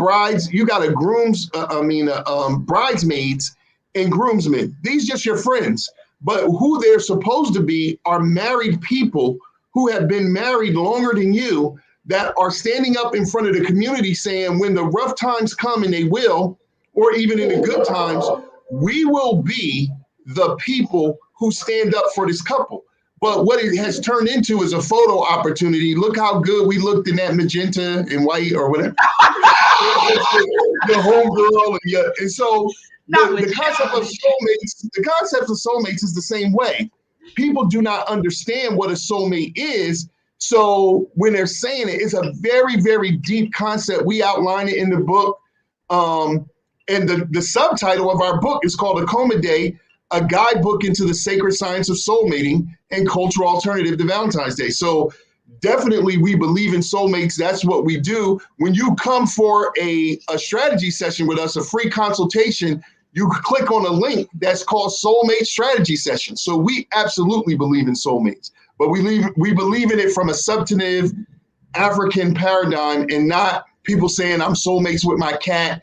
bridesmaids and groomsmen. These just your friends, but who they're supposed to be are married people who have been married longer than you, that are standing up in front of the community saying, when the rough times come, and they will, or even in the good times, we will be the people who stand up for this couple. But what it has turned into is a photo opportunity. Look how good we looked in that magenta and white or whatever. The homegirl, and so the concept of soulmates is the same way. People do not understand what a soulmate is. So when they're saying it, it's a very, very deep concept. We outline it in the book. And the subtitle of our book is called Akoma Day, a guidebook into the sacred science of soulmating and cultural alternative to Valentine's Day. So definitely we believe in soulmates. That's what we do. When you come for a strategy session with us, a free consultation, you click on a link that's called Soulmate Strategy Session. So we absolutely believe in soulmates, but we believe in it from a substantive African paradigm, and not people saying I'm soulmates with my cat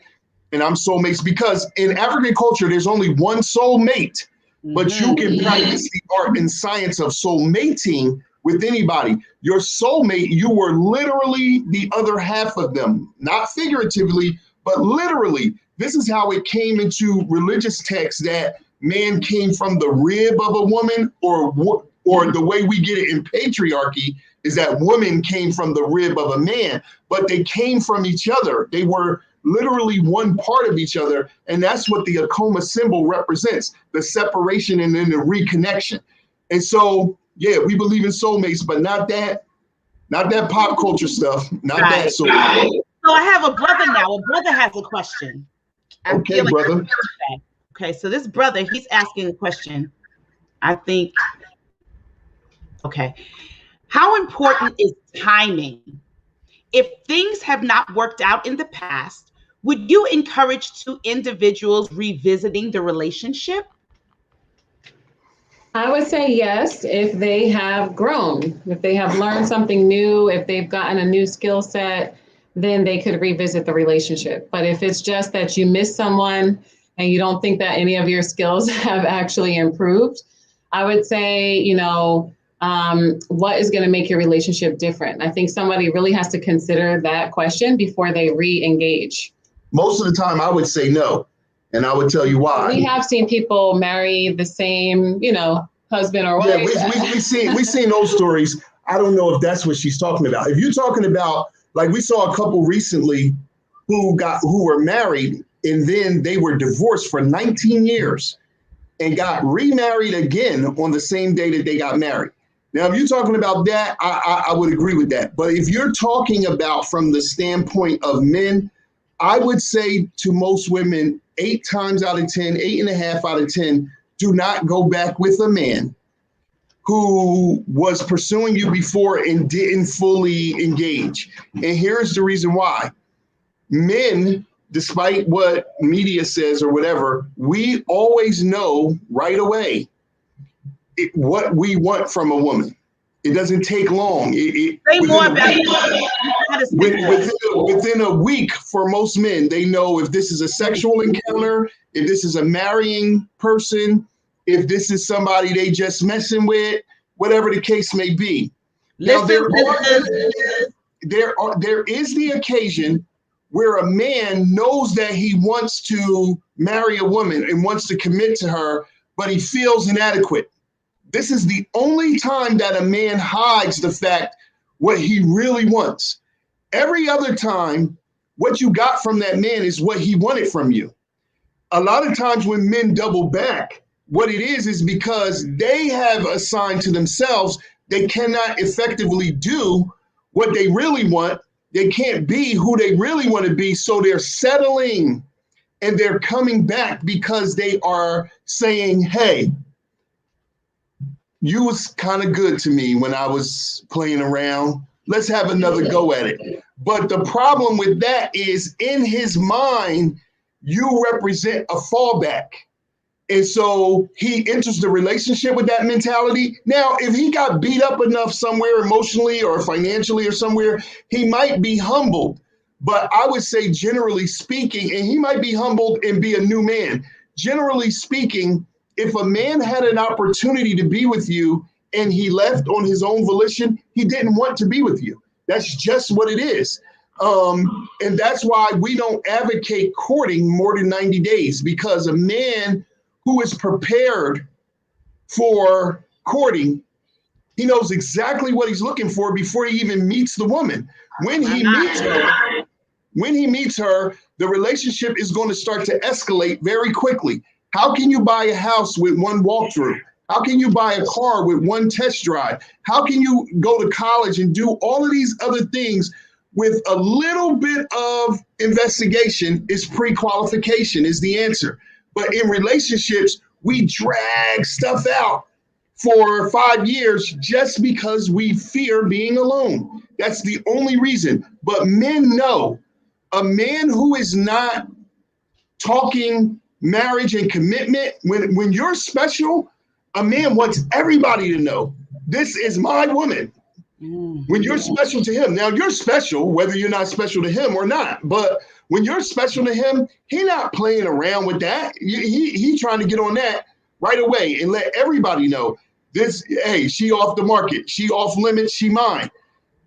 and I'm soulmates, because in African culture, there's only one soulmate, but you can practice the art and science of soulmating with anybody. Your soulmate, you were literally the other half of them, not figuratively, but literally. This is how it came into religious texts, that man came from the rib of a woman, or the way we get it in patriarchy is that woman came from the rib of a man, but they came from each other. They were literally one part of each other. And that's what the Akoma symbol represents, the separation and then the reconnection. And so, yeah, we believe in soulmates, but not that pop culture stuff, not right. That. So I have a brother now. A brother has a question. Okay, brother. Okay, so this brother, he's asking a question. I think, okay. How important is timing? If things have not worked out in the past, would you encourage two individuals revisiting the relationship? I would say yes, if they have grown, if they have learned something new, if they've gotten a new skill set, then they could revisit the relationship. But if it's just that you miss someone and you don't think that any of your skills have actually improved, I would say, what is going to make your relationship different? I think somebody really has to consider that question before they re-engage. Most of the time, I would say no. And I would tell you why. We have seen people marry the same, husband or wife. Yeah, we've seen those stories. I don't know if that's what she's talking about. If you're talking about, like, we saw a couple recently who were married and then they were divorced for 19 years and got remarried again on the same day that they got married. Now, if you're talking about that, I would agree with that. But if you're talking about from the standpoint of men, I would say to most women, 8 times out of 10, 8.5 out of 10, do not go back with a man who was pursuing you before and didn't fully engage. And here's the reason why. Men, despite what media says or whatever, we always know right away what we want from a woman. It doesn't take long. Within a week, for most men, they know if this is a sexual encounter, if this is a marrying person, if this is somebody they just messing with, whatever the case may be. Now, there is the occasion where a man knows that he wants to marry a woman and wants to commit to her, but he feels inadequate. This is the only time that a man hides the fact what he really wants. Every other time, what you got from that man is what he wanted from you. A lot of times when men double back, what it is because they have assigned to themselves they cannot effectively do what they really want. They can't be who they really want to be, so they're settling and they're coming back because they are saying, hey, you was kind of good to me when I was playing around. Let's have another go at it. But the problem with that is in his mind, you represent a fallback. And so he enters the relationship with that mentality. Now, if he got beat up enough somewhere emotionally or financially or somewhere, he might be humbled. But I would say generally speaking, and he might be humbled and be a new man. Generally speaking, if a man had an opportunity to be with you and he left on his own volition, he didn't want to be with you. That's just what it is. And that's why we don't advocate courting more than 90 days, because a man who is prepared for courting, he knows exactly what he's looking for before he even meets the woman. When he meets her, the relationship is going to start to escalate very quickly. How can you buy a house with one walkthrough? How can you buy a car with one test drive? How can you go to college and do all of these other things with a little bit of investigation? Is pre-qualification is the answer. But in relationships, we drag stuff out for 5 years just because we fear being alone. That's the only reason. But men know a man who is not talking marriage and commitment, when you're special, a man wants everybody to know, this is my woman. When you're special to him, now you're special, whether you're not special to him or not, but when you're special to him, he not playing around with that. He trying to get on that right away and let everybody know this, hey, she off the market, she off limits, she mine.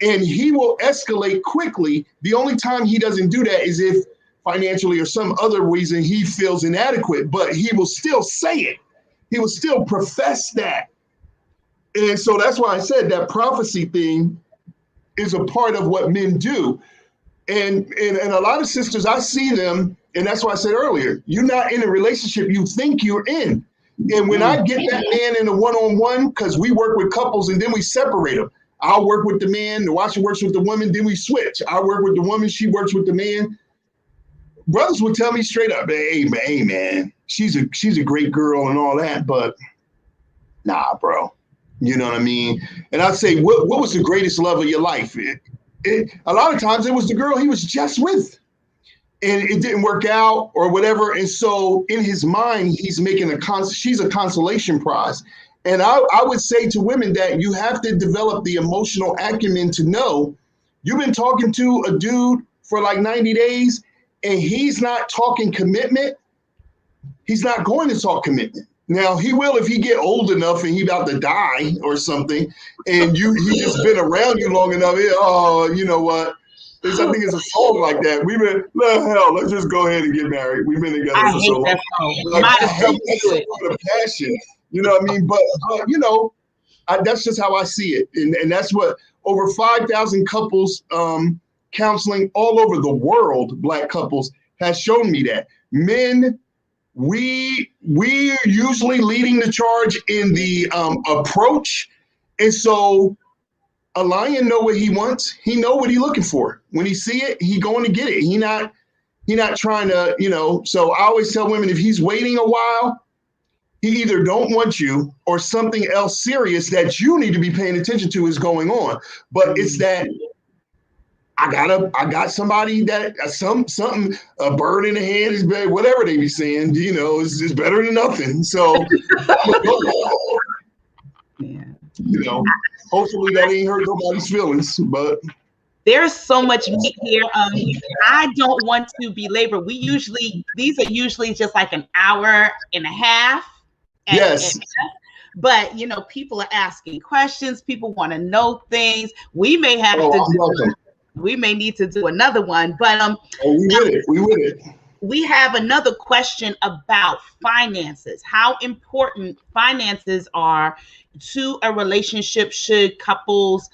And he will escalate quickly. The only time he doesn't do that is if financially or some other reason he feels inadequate, but he will still say it. He will still profess that. And so that's why I said that prophecy thing is a part of what men do. And a lot of sisters, I see them, and that's why I said earlier, you're not in a relationship you think you're in. And when I get that man in a one-on-one, because we work with couples and then we separate them. I'll work with the man, the watcher works with the woman, then we switch. I work with the woman, she works with the man. Brothers will tell me straight up, hey man, she's a great girl and all that, but nah, bro. You know what I mean? And I'd say, what was the greatest love of your life? A lot of times it was the girl he was just with, and it didn't work out or whatever. And so in his mind, he's making she's a consolation prize. And I would say to women that you have to develop the emotional acumen to know you've been talking to a dude for like 90 days and he's not talking commitment. He's not going to talk commitment. Now he will if he get old enough and he about to die or something, and he just been around you long enough. Oh, you know what? I think it's a song like that. Let's just go ahead and get married. We've been together for so long. Like, I hate that sort of passion. You know what I mean? But you know, that's just how I see it, and that's what over 5,000 couples counseling all over the world, Black couples, has shown me that men. We're usually leading the charge in the approach. And so a lion know what he wants. He know what he looking for. When he see it, he going to get it. He not trying to, you know, so I always tell women if he's waiting a while, he either don't want you or something else serious that you need to be paying attention to is going on. But it's that I got somebody that something, a bird in the hand is better, whatever they be saying, you know, is better than nothing. So, yeah. You know, hopefully that ain't hurt nobody's feelings, but. There's so much meat here. I don't want to belabor. These are usually just like an hour and a half. Yes. But, you know, people are asking questions. People want to know things. We may have we may need to do another one, but we with it. We have another question about finances. How important finances are to a relationship? Should couples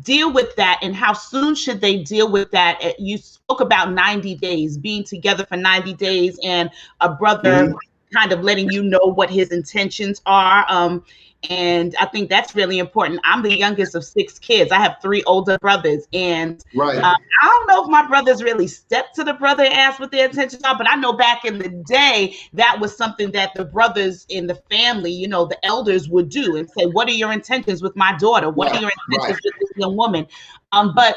deal with that, and how soon should they deal with that? You spoke about 90 days, being together for 90 days, and a brother kind of letting you know what his intentions are. And I think that's really important. I'm the youngest of 6 kids. I have 3 older brothers. And I don't know if my brothers really stepped to the brother and asked what their intentions are, but I know back in the day, that was something that the brothers in the family, you know, the elders would do and say, what are your intentions with my daughter? What are your intentions with this young woman? But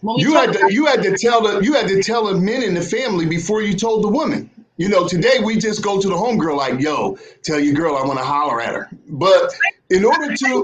when you had to tell the men in the family before you told the woman. You know, today we just go to the homegirl like, yo, tell your girl I want to holler at her. But in order to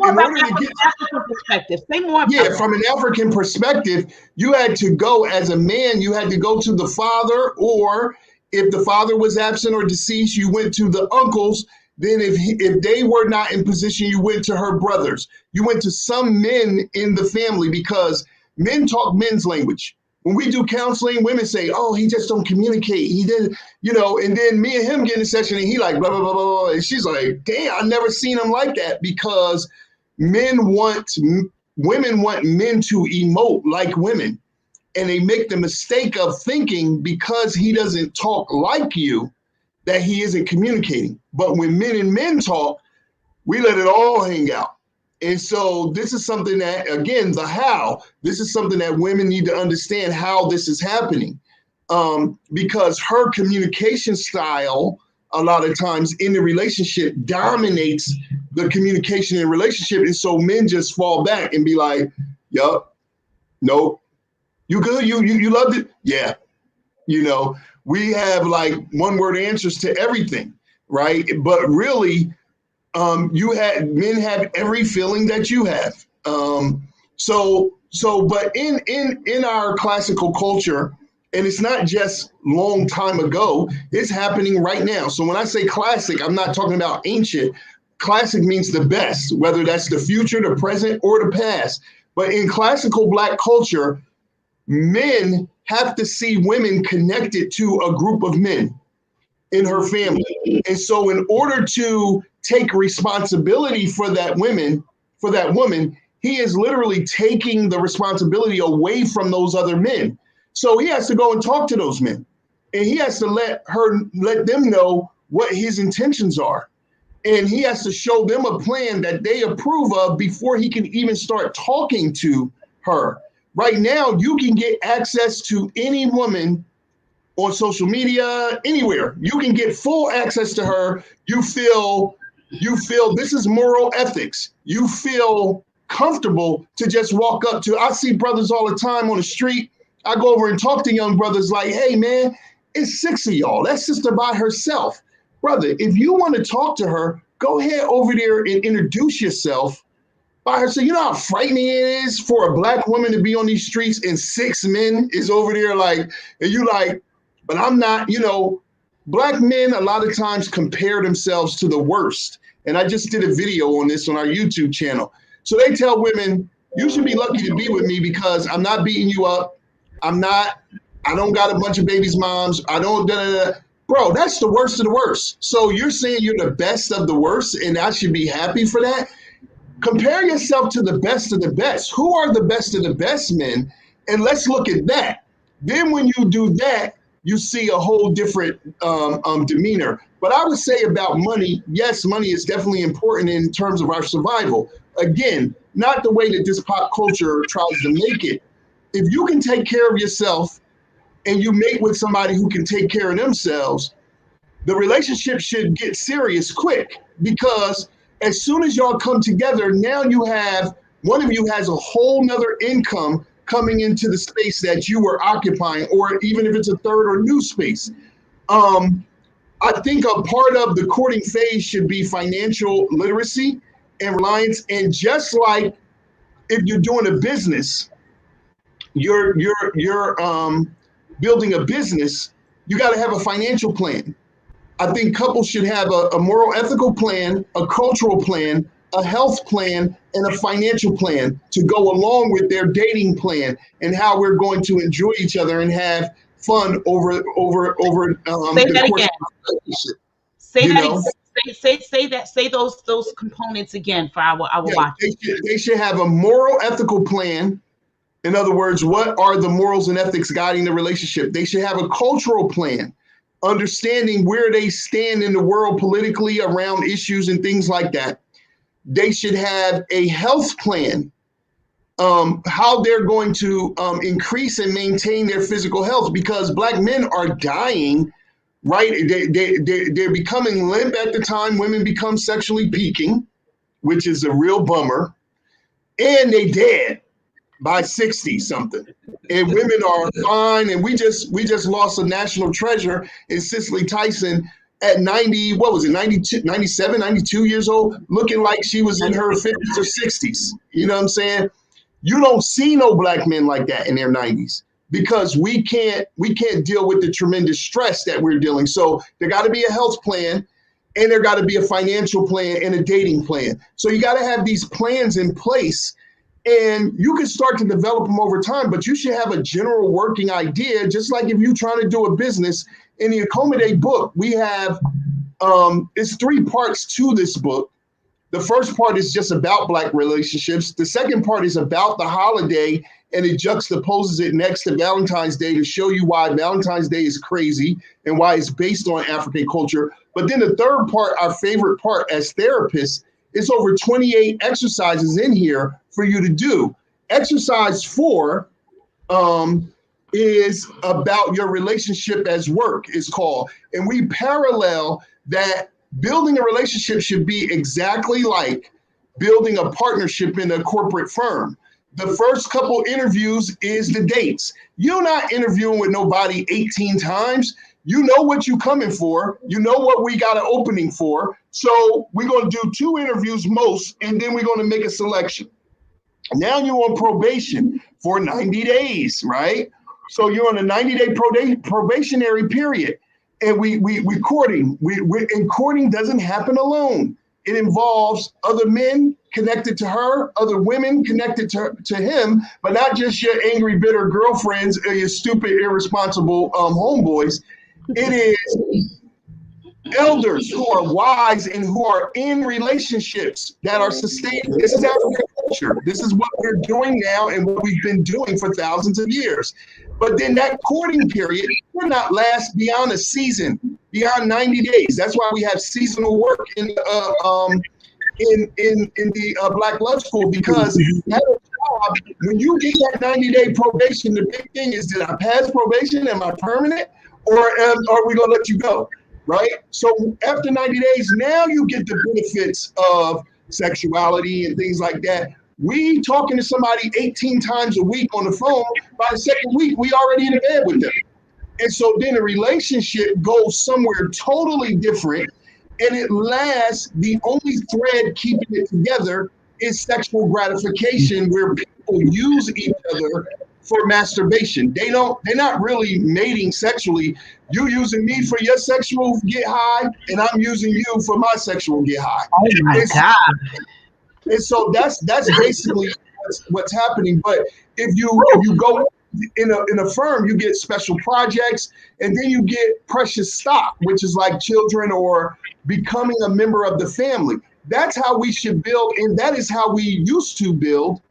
get African perspective, say more. From an African perspective, you had to go as a man. You had to go to the father, or if the father was absent or deceased, you went to the uncles Then if they were not in position, you went to her brothers. You went to some men in the family, because men talk men's language. When we do counseling, women say, oh, he just don't communicate. He did, and then me and him get in a session and he like, blah, blah, blah, blah, blah. And she's like, damn, I never seen him like that, because women want men to emote like women. And they make the mistake of thinking because he doesn't talk like you, that he isn't communicating. But when men and men talk, we let it all hang out. And so this is something that, again, this is something that women need to understand how this is happening, because her communication style, a lot of times in the relationship, dominates the communication in relationship. And so men just fall back and be like, yup, nope, you good? You loved it? Yeah. We have like one word answers to everything, right? But really, men have every feeling that you have. But in our classical culture, and it's not just long time ago, it's happening right now. So when I say classic, I'm not talking about ancient. Classic means the best, whether that's the future, the present, or the past. But in classical Black culture, men have to see women connected to a group of men in her family. And so in order to take responsibility for that woman, he is literally taking the responsibility away from those other men. So he has to go and talk to those men, and he has to let them know what his intentions are. And he has to show them a plan that they approve of before he can even start talking to her. Right now, you can get access to any woman on social media, anywhere. You can get full access to her. You feel this is moral ethics. You feel comfortable to just walk up to. I see brothers all the time on the street. I go over and talk to young brothers like, hey, man, it's 6 of y'all. That sister by herself. Brother, if you want to talk to her, go ahead over there and introduce yourself by her. So you know how frightening it is for a Black woman to be on these streets and 6 men is over there like, and you like, but I'm not, Black men a lot of times compare themselves to the worst. And I just did a video on this on our YouTube channel. So they tell women, you should be lucky to be with me because I'm not beating you up. I don't got a bunch of babies' moms. I don't, Bro, that's the worst of the worst. So you're saying you're the best of the worst and I should be happy for that? Compare yourself to the best of the best. Who are the best of the best men? And let's look at that. Then when you do that, you see a whole different demeanor. But I would say about money, yes, money is definitely important in terms of our survival. Again, not the way that this pop culture tries to make it. If you can take care of yourself and you mate with somebody who can take care of themselves, the relationship should get serious quick, because as soon as y'all come together, now one of you has a whole nother income coming into the space that you were occupying, or even if it's a third or new space. I think a part of the courting phase should be financial literacy and reliance. And just like if you're doing a business, you're building a business, you got to have a financial plan. I think couples should have a moral ethical plan, a cultural plan, a health plan, and a financial plan to go along with their dating plan and how we're going to enjoy each other and have fun over the course of the relationship. Say those components again for our watchers. They should have a moral ethical plan. In other words, what are the morals and ethics guiding the relationship? They should have a cultural plan, understanding where they stand in the world politically around issues and things like that. They should have a health plan, how they're going to increase and maintain their physical health, because Black men are dying, right? They're becoming limp at the time women become sexually peaking, which is a real bummer, and they dead by 60 something. And women are fine. And we just lost a national treasure in Cicely Tyson at 90, what was it, 92, 97, 92 years old, looking like she was in her 50s or 60s. You know what I'm saying? You don't see no Black men like that in their 90s, because we can't deal with the tremendous stress that we're dealing. So there got to be a health plan. and there got to be a financial plan and a dating plan. So you got to have these plans in place, and you can start to develop them over time, but you should have a general working idea, just like if you're trying to do a business. In the Akoma Day book, we have, it's 3 parts to this book. The first part is just about Black relationships. The second part is about the holiday, and it juxtaposes it next to Valentine's Day to show you why Valentine's Day is crazy and why it's based on African culture. But then the third part, our favorite part as therapists, is over 28 exercises in here for you to do. Exercise 4 is about your relationship as work, is called. And we parallel that building a relationship should be exactly like building a partnership in a corporate firm. The first couple interviews is the dates. You're not interviewing with nobody 18 times. You know what you're coming for. You know what we got an opening for. So we're going to do 2 interviews most, and then we're going to make a selection. Now you're on probation for 90 days, right? So you're on a 90-day probationary period. And we courting. And courting doesn't happen alone. It involves other men connected to her, other women connected to him, but not just your angry, bitter girlfriends or your stupid, irresponsible homeboys. It is elders who are wise and who are in relationships that are sustaining. This is African culture. This is what we're doing now and what we've been doing for thousands of years. But then that courting period will not last beyond a season, beyond 90 days. That's why we have seasonal work in the Black Love School, because that job, when you get that 90-day probation, the big thing is, did I pass probation? Am I permanent? Or are we going to let you go? Right? So after 90 days, now you get the benefits of sexuality and things like that. We talking to somebody 18 times a week on the phone. By the second week, we already in the bed with them. And so then the relationship goes somewhere totally different, and it lasts. The only thread keeping it together is sexual gratification, where people use each other for masturbation. They're not really mating sexually. You're using me for your sexual get high, and I'm using you for my sexual get high. Oh my God. And so that's basically what's happening. But if you go in a firm, you get special projects, and then you get precious stock, which is like children or becoming a member of the family. That's how we should build, and that is how we used to build,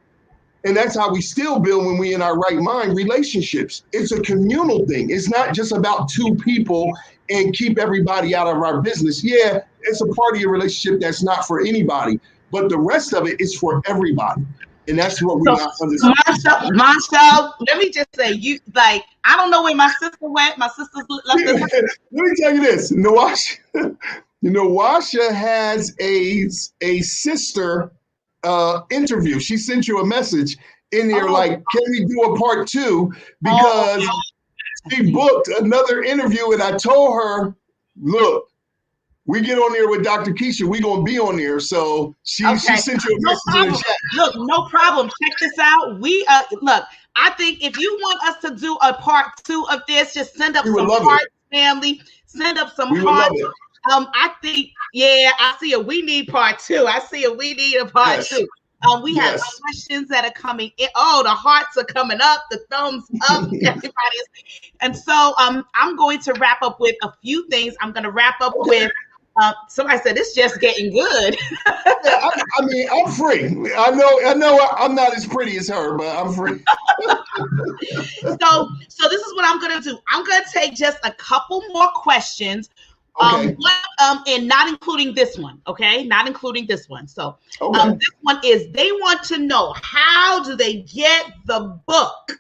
and that's how we still build when we in our right mind, relationships. It's a communal thing. It's not just about 2 people and keep everybody out of our business. Yeah, it's a part of your relationship that's not for anybody, but the rest of it is for everybody. And that's what we not understand. Marshall, let me just say, I don't know where my sister went. My sister's left. Let me tell you this. Nawasha has a sister interview. She sent you a message in there like, can we do a part 2? Because she booked another interview, and I told her, look, we get on there with Dr. Keisha, we gonna be on there. So she sent you a message in the chat. Look, no problem. Check this out. We look, I think if you want us to do a part 2 of this, just send up some hearts, family. Send up some hearts. I think, I see a we need part 2. I see a we need a part 2. We have questions that are coming in. Oh, the hearts are coming up, the thumbs up, everybody's. And so I'm going to wrap up with a few things. I'm going to wrap up with somebody said it's just getting good. I mean, I'm free. I know I'm not as pretty as her, but I'm free. So this is what I'm gonna do. I'm gonna take just a couple more questions. And not including this one, okay? Not including this one. So this one is, they want to know, how do they get the book?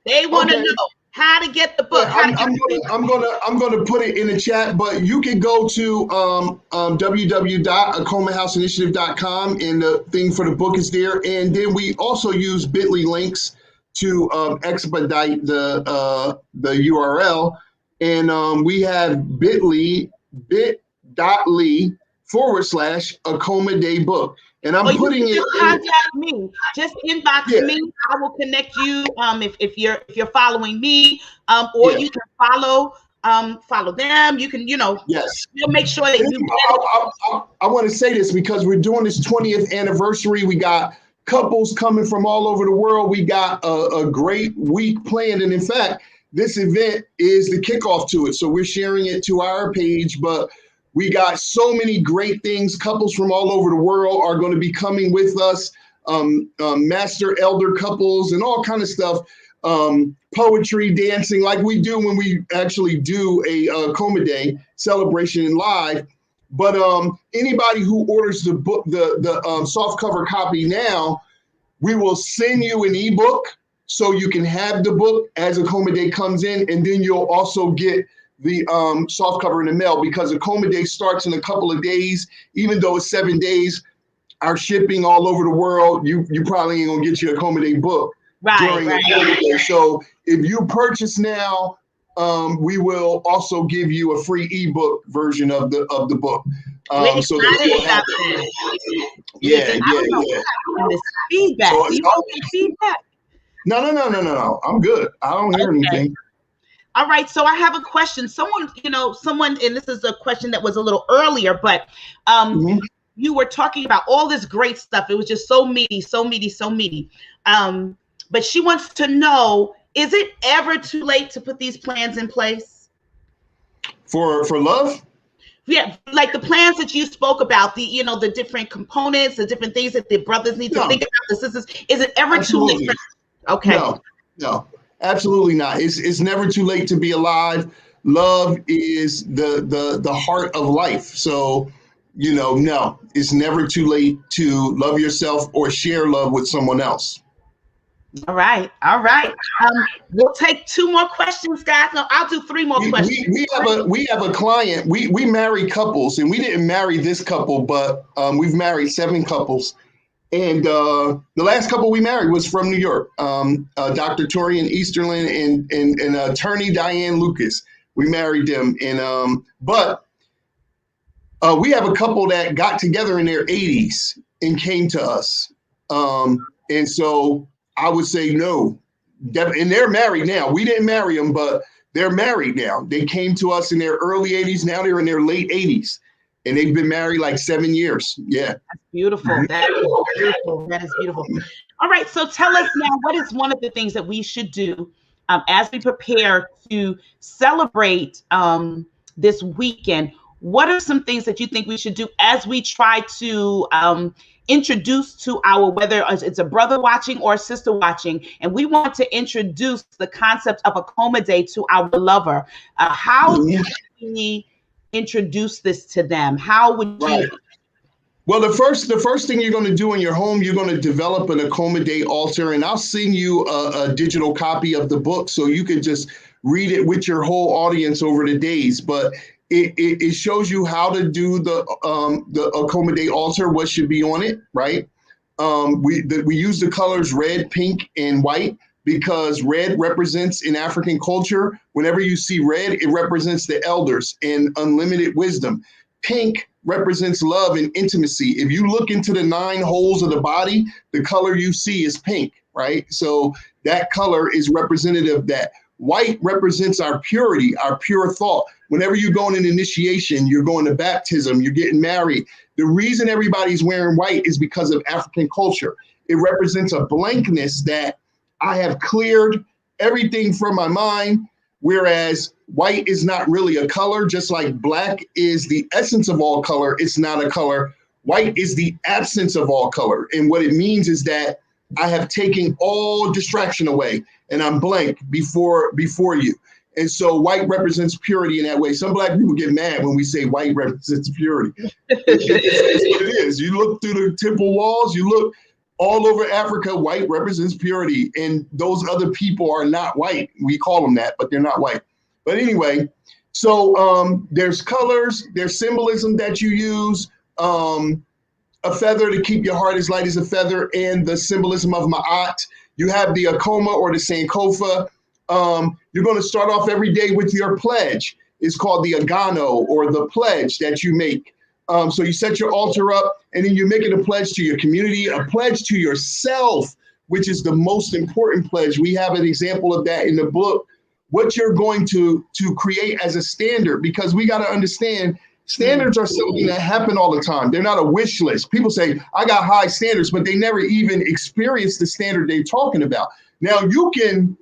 They want to know how to get the book. I'm gonna put it in the chat, but you can go to www.akomahousinitiative.com, and the thing for the book is there. And then we also use bit.ly links to expedite the URL. And we have bit.ly /Akoma Day book. And I'm putting it. Contact me. Just inbox me. I will connect you. If you're following me, or you can follow follow them. You can, Yes. we'll make sure that you I want to say this because we're doing this 20th anniversary. We got couples coming from all over the world. We got a great week planned. And in fact, this event is the kickoff to it. So we're sharing it to our page, but we got so many great things. Couples from all over the world are going to be coming with us. Master elder couples and all kind of stuff. Poetry, dancing, like we do when we actually do a Akoma Day celebration live. But anybody who orders the book, the softcover copy now, we will send you an ebook so you can have the book as Akoma Day comes in, and then you'll also get the softcover in the mail, because Akoma Day starts in a couple of days. Even though it's 7 days, our shipping all over the world, you probably ain't gonna get your Akoma Day book during Akoma Day. So if you purchase now, we will also give you a free ebook version of the book. So that you'll have it. Yeah. This feedback. So do you want to get feedback? No. I'm good. I don't hear anything. All right. So I have a question. Someone, and this is a question that was a little earlier, but you were talking about all this great stuff. It was just so meaty. But she wants to know, is it ever too late to put these plans in place? For love? Yeah, like the plans that you spoke about, the different components, the different things that the brothers need to think about, the sisters. Is it ever too late? Okay. No, absolutely not. It's never too late to be alive. Love is the heart of life. So, no, it's never too late to love yourself or share love with someone else. All right. We'll take 2 more questions, guys. No, I'll do 3 more questions. We have a client. We marry couples, and we didn't marry this couple, but we've married 7 couples. And the last couple we married was from New York, Dr. Torian Easterlin and attorney Diane Lucas. We married them, but we have a couple that got together in their 80s and came to us, and so I would say no. And they're married now. We didn't marry them, but they're married now. They came to us in their early 80s. Now they're in their late 80s. And they've been married like 7 years. Yeah. That's beautiful. That is beautiful. All right. So tell us now, what is one of the things that we should do as we prepare to celebrate this weekend? What are some things that you think we should do as we try to introduce to whether it's a brother watching or a sister watching, and we want to introduce the concept of Akoma Day to our lover? How do we introduce this to them? How would you? Well, the first thing you're going to do in your home, you're going to develop an Akoma Day altar, and I'll send you a digital copy of the book so you can just read it with your whole audience over the days. But it shows you how to do the Akoma Day altar, what should be on it, right? We use the colors red, pink, and white because red represents in African culture. Whenever you see red, it represents the elders and unlimited wisdom. Pink represents love and intimacy. If you look into the 9 holes of the body, the color you see is pink, right? So that color is representative of that. White represents our purity, our pure thought. Whenever you go in an initiation, you're going to baptism, you're getting married. The reason everybody's wearing white is because of African culture. It represents a blankness that I have cleared everything from my mind, whereas white is not really a color, just like black is the essence of all color. It's not a color. White is the absence of all color. And what it means is that I have taken all distraction away and I'm blank before you. And so white represents purity in that way. Some Black people get mad when we say white represents purity. It's what it is. You look through the temple walls, you look all over Africa, white represents purity. And those other people are not white. We call them that, but they're not white. But anyway, so there's colors, there's symbolism that you use. A feather to keep your heart as light as a feather, and the symbolism of Ma'at. You have the Akoma or the Sankofa. You're going to start off every day with your pledge. It's called the Agano, or the pledge that you make. So you set your altar up, and then you're making a pledge to your community, a pledge to yourself, which is the most important pledge. We have an example of that in the book, what you're going to create as a standard, because we got to understand standards are something that happen all the time. They're not a wish list. People say, I got high standards, but they never even experience the standard they're talking about. Now you can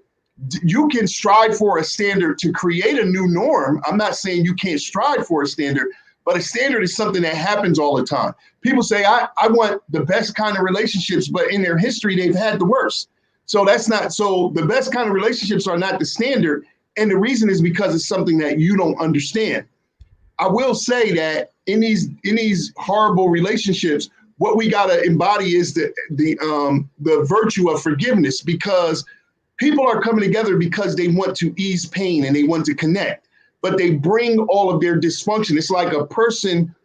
strive for a standard to create a new norm. I'm not saying you can't strive for a standard, but a standard is something that happens all the time. People say, I want the best kind of relationships, but in their history, they've had the worst. So the best kind of relationships are not the standard. And the reason is because it's something that you don't understand. I will say that in these horrible relationships, what we got to embody is the virtue of forgiveness, because people are coming together because they want to ease pain and they want to connect, but they bring all of their dysfunction. It's like a person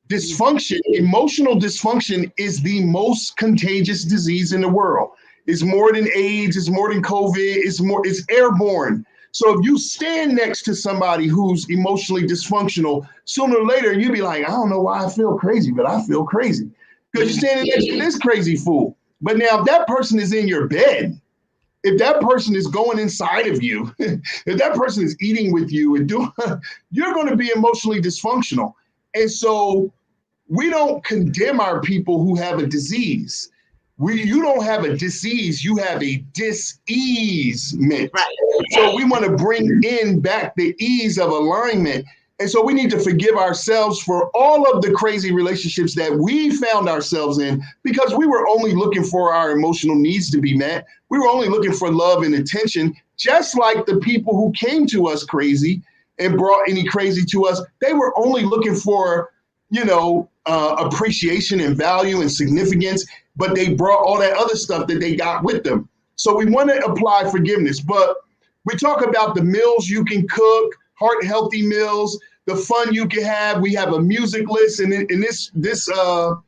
dysfunction. Emotional dysfunction is the most contagious disease in the world. It's more than AIDS, it's more than COVID, it's airborne. So if you stand next to somebody who's emotionally dysfunctional, sooner or later you'll be like, I don't know why I feel crazy, but I feel crazy. Because you're standing next to this crazy fool. But now if that person is in your bed, if that person is going inside of you, if that person is eating with you and doing, you're going to be emotionally dysfunctional. And so we don't condemn our people who have a disease. You don't have a disease, you have a dis-easement. Right. So we want to bring in back the ease of alignment. And so we need to forgive ourselves for all of the crazy relationships that we found ourselves in, because we were only looking for our emotional needs to be met. We were only looking for love and attention, just like the people who came to us crazy and brought any crazy to us. They were only looking for, appreciation and value and significance, but they brought all that other stuff that they got with them. So we want to apply forgiveness, but we talk about the meals you can cook, heart healthy meals, the fun you can have. We have a music list, and in this Akoma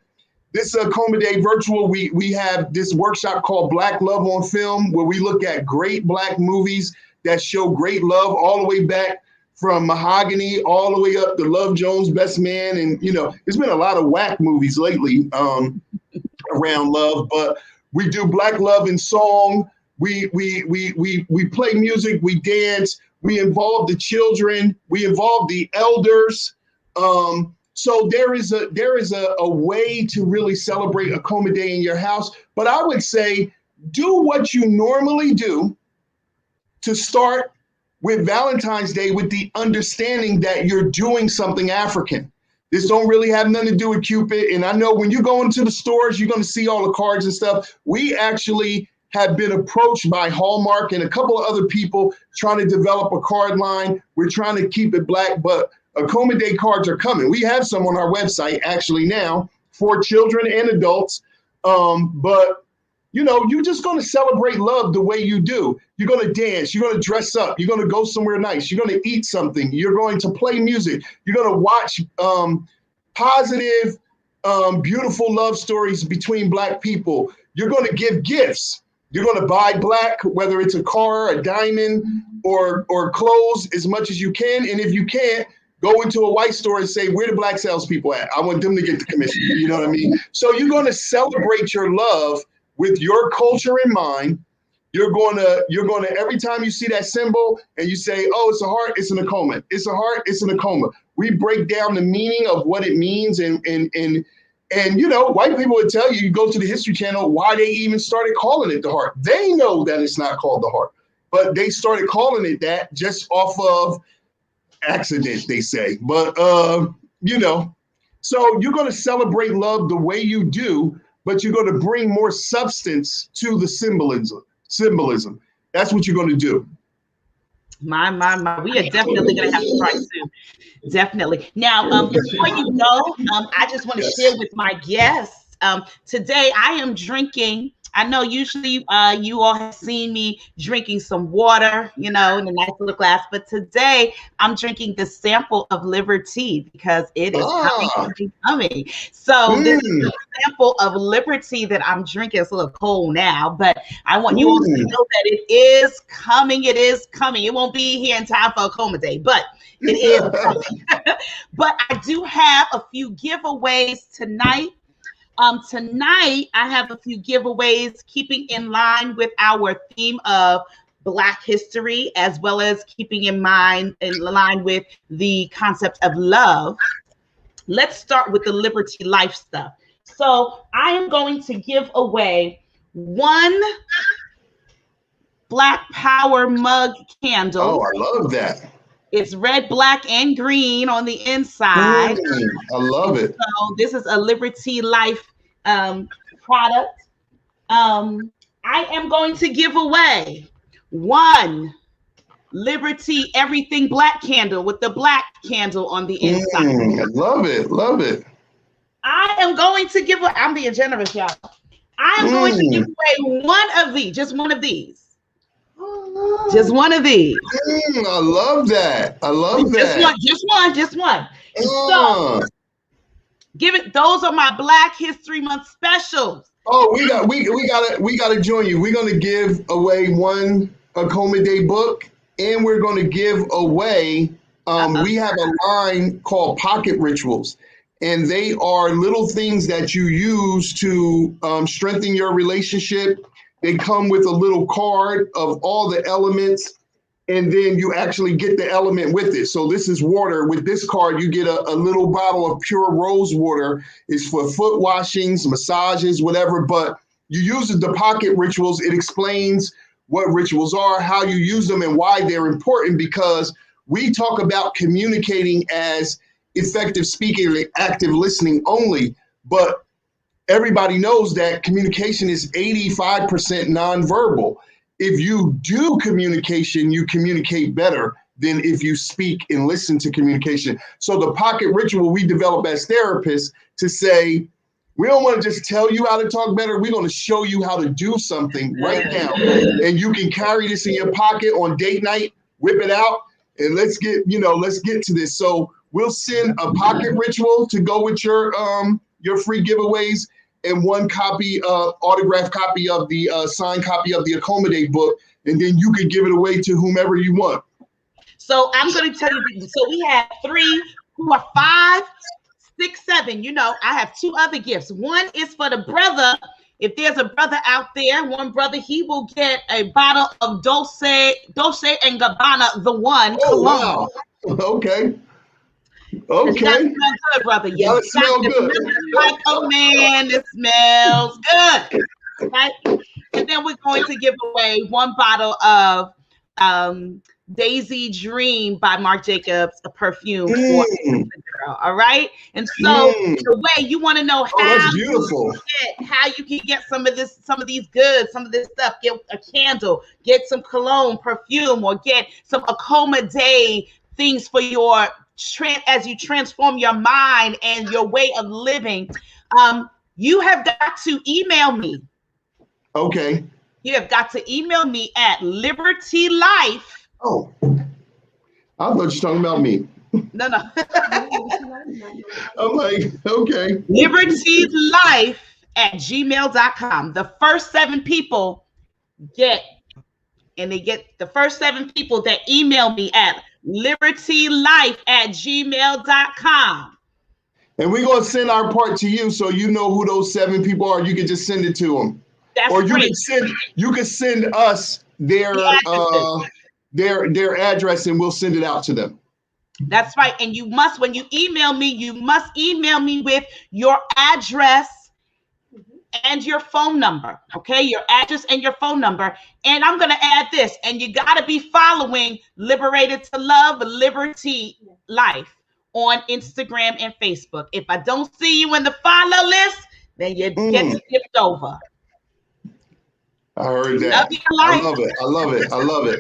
Day virtual, we have this workshop called Black Love on Film, where we look at great Black movies that show great love, all the way back from Mahogany all the way up to Love Jones' Best Man. And, there's been a lot of whack movies lately around love, but we do Black love in song. We play music, we dance, we involve the children, we involve the elders. So there is a way to really celebrate Akoma Day in your house. But I would say do what you normally do to start with Valentine's Day, with the understanding that you're doing something African. This don't really have nothing to do with Cupid. And I know when you go into the stores, you're going to see all the cards and stuff. We actually have been approached by Hallmark and a couple of other people trying to develop a card line. We're trying to keep it Black, but Akoma Day cards are coming. We have some on our website actually now for children and adults. But you're just going to celebrate love the way you do. You're going to dance. You're going to dress up. You're going to go somewhere nice. You're going to eat something. You're going to play music. You're going to watch positive, beautiful love stories between Black people. You're going to give gifts. You're going to buy Black, whether it's a car, a diamond, or clothes, as much as you can. And if you can't, go into a white store and say, where the Black salespeople at? I want them to get the commission. You know what I mean? So you're going to celebrate your love with your culture in mind. You're going to every time you see that symbol and you say, oh, it's a heart, it's an Akoma. It's a heart, it's an Akoma. We break down the meaning of what it means. And white people would tell you go to the History Channel, why they even started calling it the heart. They know that it's not called the heart, but they started calling it that just off of accident, they say. But, so you're going to celebrate love the way you do, but you're going to bring more substance to the symbolism. That's what you're going to do. My. We are definitely going to have to try soon. Definitely. Now, before you go, I just want to share with my guests. Today, I am drinking. I know usually you all have seen me drinking some water, in a nice little glass. But today I'm drinking the sample of Liberty because it is coming. So this is the sample of Liberty that I'm drinking. It's a little cold now, but I want you all to know that it is coming. It is coming. It won't be here in time for Akoma Day, but it is coming. But I do have a few giveaways tonight. Tonight, I have a few giveaways, keeping in line with our theme of Black history, as well as keeping in mind and aligned with the concept of love. Let's start with the Liberty Life stuff. So I am going to give away one Black Power mug candle. Oh, I love that. It's red, black, and green on the inside. I love it. So this is a Liberty Life product. I am going to give away one Liberty Everything Black candle with the black candle on the inside. I love it. Love it. I am going to give away, I'm being generous, y'all. I am going to give away one of these, just one of these. Just one of these. I love that. I love that. Just one. So give it. Those are my Black History Month specials. Oh, we gotta join you. We're gonna give away one Akoma Day book, and we're gonna give away. We have a line called Pocket Rituals, and they are little things that you use to strengthen your relationship. They come with a little card of all the elements, and then you actually get the element with it. So this is water. With this card, you get a little bottle of pure rose water. It's for foot washings, massages, whatever, but you use the Pocket Rituals. It explains what rituals are, how you use them, and why they're important, because we talk about communicating as effective speaking and active listening only, but everybody knows that communication is 85% nonverbal. If you do communication, you communicate better than if you speak and listen to communication. So the Pocket Ritual we develop as therapists to say, we don't want to just tell you how to talk better. We're going to show you how to do something right now. And you can carry this in your pocket on date night, whip it out, and let's get to this. So we'll send a Pocket Ritual to go with your free giveaways, and one autographed copy of the signed copy of the Akoma Day book, and then you can give it away to whomever you want. So I'm going to tell you, so we have 3, 4, 5, 6, 7. You know, I have 2 other gifts. One is for the brother. If there's a brother out there, one brother, he will get a bottle of Dolce & Gabbana, the one. Oh, wow. Okay. Okay. Smell good, brother. Yeah, it smells good. Like, oh man, it smells good. Right? And then we're going to give away one bottle of Daisy Dream by Marc Jacobs, a perfume for the girl. All right. And so the way you want to know how you can get some of these goods, some of this stuff, get a candle, get some cologne, perfume, or get some Akoma Day things for your as you transform your mind and your way of living. You have got to email me. Okay. You have got to email me at Liberty Life. Oh, I thought you were talking about me. No. I'm like, okay. LibertyLife@gmail.com. The first 7 people get the first 7 people that email me at libertylife@gmail.com. And we're going to send our part to you, so you know who those 7 people are. You can just send it to them. That's or great. You can send us their address, and we'll send it out to them. That's right. And you must, when you email me, you must email me with your address and your phone number. Okay, your address and your phone number. And I'm going to add this, and you got to be following Liberated to Love, Liberty Life on Instagram and Facebook. If I don't see you in the follow list, then you get skipped over. I heard that. I love it. I love it. I love it.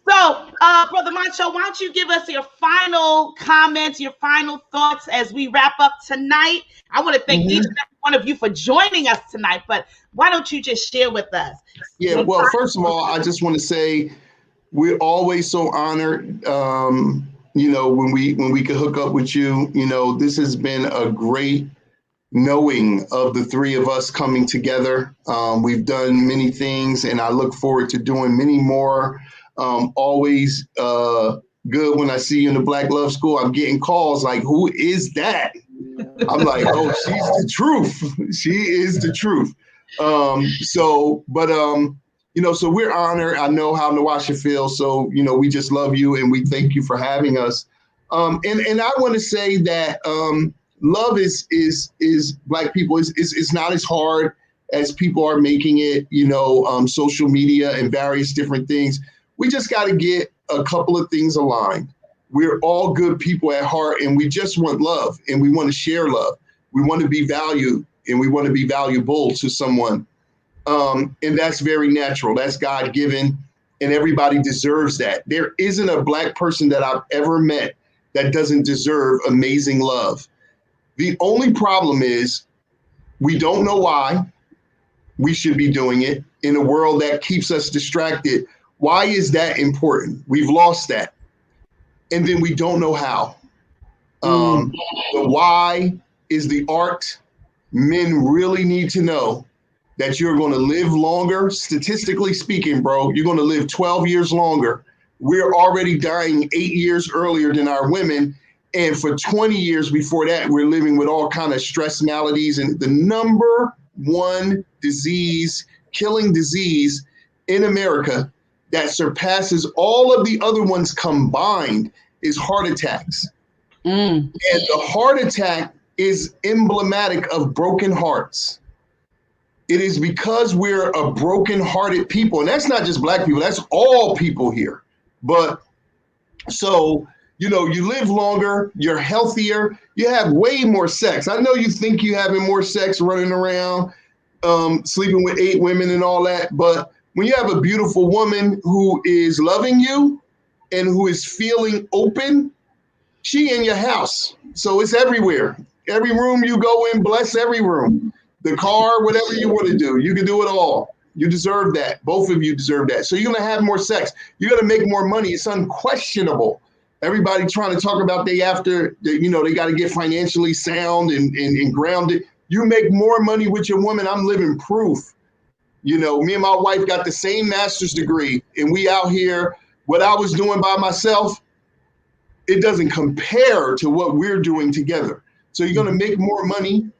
So, Brother Mancho, why don't you give us your final comments, your final thoughts as we wrap up tonight? I want to thank each and every one of you for joining us tonight, but why don't you just share with us? Yeah, well, first of all, I just want to say we're always so honored, when we could hook up with you. You know, this has been a great knowing of the 3 of us coming together. We've done many things, and I look forward to doing many more. Always good when I see you in the Black Love School. I'm getting calls like, who is that? I'm like, oh, she's the truth. She is the truth. So we're honored. I know how Nawasha feels. So, we just love you and we thank you for having us. And I want to say that love is Black people is not as hard as people are making it, social media and various different things. We just got to get a couple of things aligned. We're all good people at heart, and we just want love, and we want to share love. We want to be valued, and we want to be valuable to someone. And that's very natural. That's God-given, and everybody deserves that. There isn't a Black person that I've ever met that doesn't deserve amazing love. The only problem is we don't know why we should be doing it in a world that keeps us distracted. Why is that important? We've lost that. And then we don't know how. The why is the art. Men really need to know that you're going to live longer. Statistically speaking, bro, you're going to live 12 years longer. We're already dying 8 years earlier than our women. And for 20 years before that, we're living with all kind of stress maladies. And the number one killing disease in America that surpasses all of the other ones combined is heart attacks. And the heart attack is emblematic of broken hearts. It is because we're a broken-hearted people. And that's not just Black people, that's all people here. But so, you live longer, you're healthier, you have way more sex. I know you think you're having more sex running around, sleeping with 8 women and all that. But when you have a beautiful woman who is loving you and who is feeling open, she in your house. So it's everywhere. Every room you go in, bless every room. The car, whatever you want to do, you can do it all. You deserve that. Both of you deserve that. So you're going to have more sex. You're going to make more money. It's unquestionable. Everybody trying to talk about they got to get financially sound and grounded. You make more money with your woman. I'm living proof. Me and my wife got the same master's degree, and we out here, what I was doing by myself, it doesn't compare to what we're doing together. So you're going to make more money.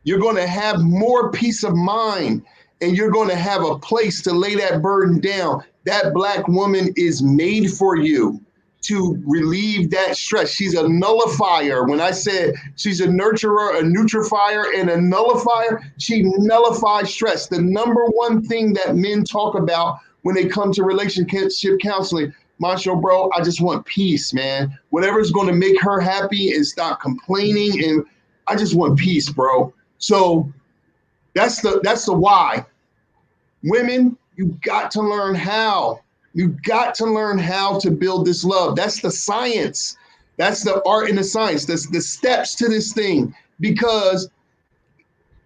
You're going to have more peace of mind, and you're going to have a place to lay that burden down. That Black woman is made for you to relieve that stress. She's a nullifier. When I said she's a nurturer, a nutrifier, and a nullifier, she nullifies stress. The number one thing that men talk about when they come to relationship counseling, Macho, bro, I just want peace, man. Whatever's going to make her happy and stop complaining, and I just want peace, bro. So that's the why. Women, you got to learn how. You got to learn how to build this love. That's the science. That's the art and the science. That's the steps to this thing. Because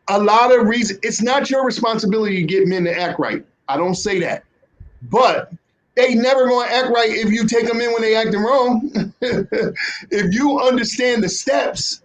a lot of reasons, it's not your responsibility to get men to act right. I don't say that. But they never going to act right if you take them in when they acting wrong. If you understand the steps,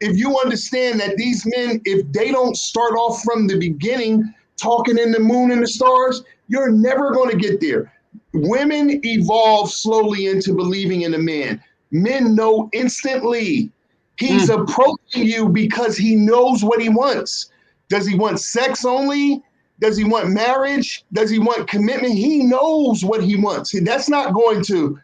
if you understand that these men, if they don't start off from the beginning, talking in the moon and the stars, you're never going to get there. Women evolve slowly into believing in a man. Men know instantly. He's approaching you because he knows what he wants. Does he want sex only? Does he want marriage? Does he want commitment? He knows what he wants. That's not going to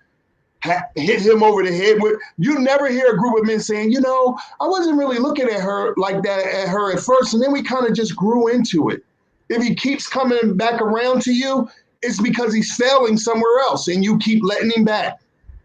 hit him over the head. You never hear a group of men saying, I wasn't really looking at her like that at her at first, and then we kind of just grew into it. If he keeps coming back around to you, it's because he's failing somewhere else, and you keep letting him back.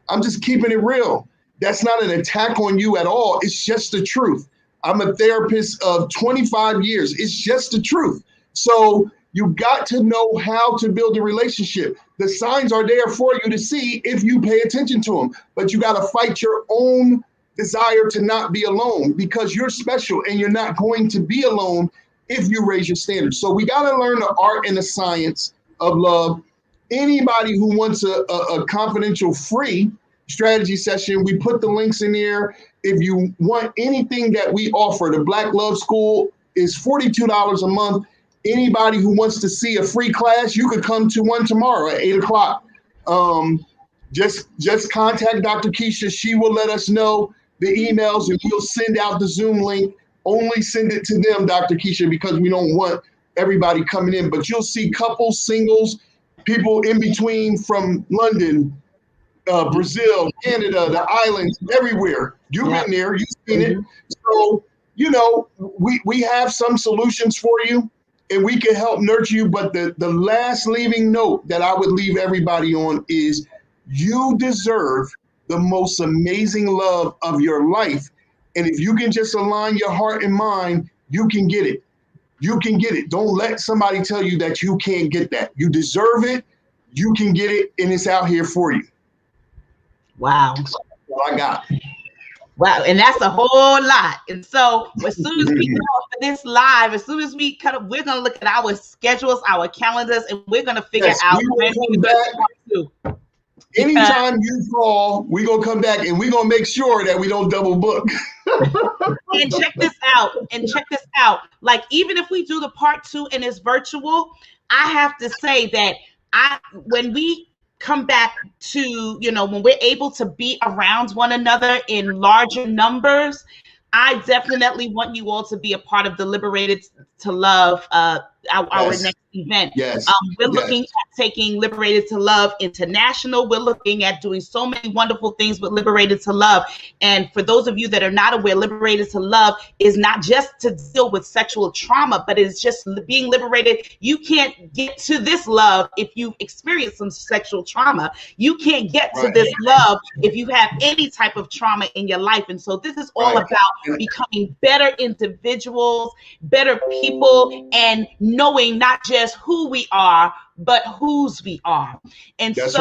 I'm just keeping it real. That's not an attack on you at all. It's just the truth. I'm a therapist of 25 years. It's just the truth. So you got to know how to build a relationship. The signs are there for you to see if you pay attention to them, but you got to fight your own desire to not be alone, because you're special and you're not going to be alone if you raise your standards. So we got to learn the art and the science of love. Anybody who wants a confidential free strategy session, we put the links in there. If you want anything that we offer, the Black Love School is $42 a month. Anybody who wants to see a free class, you could come to one tomorrow at 8:00. Just contact Dr. Keisha. She will let us know the emails, and we'll send out the Zoom link. Only send it to them, Dr. Keisha, because we don't want everybody coming in, but you'll see couples, singles, people in between from London, Brazil, Canada, the islands, everywhere. You've been there, you've seen it. So, you know, we have some solutions for you and we can help nurture you. But the last leaving note that I would leave everybody on is you deserve the most amazing love of your life. And if you can just align your heart and mind, you can get it. You can get it. Don't let somebody tell you that you can't get that. You deserve it. You can get it, and it's out here for you. Wow. That's all I got. Wow, and that's a whole lot. And so as soon as we get off of this live, as soon as we cut up, we're going to look at our schedules, our calendars, and we're going to figure out when we do. Anytime you call, we're going to come back and we're going to make sure that we don't double book. And check this out. Like, even if we do the part 2 and it's virtual, I have to say that when we come back to, you know, when we're able to be around one another in larger numbers, I definitely want you all to be a part of the Liberated to Love, our next event. Yes. We're looking at taking Liberated to Love international. We're looking at doing so many wonderful things with Liberated to Love. And for those of you that are not aware, Liberated to Love is not just to deal with sexual trauma, but it's just being liberated. You can't get to this love if you experience some sexual trauma. You can't get to this love if you have any type of trauma in your life. And so this is all about becoming better individuals, better people, and knowing not just who we are, but whose we are. And as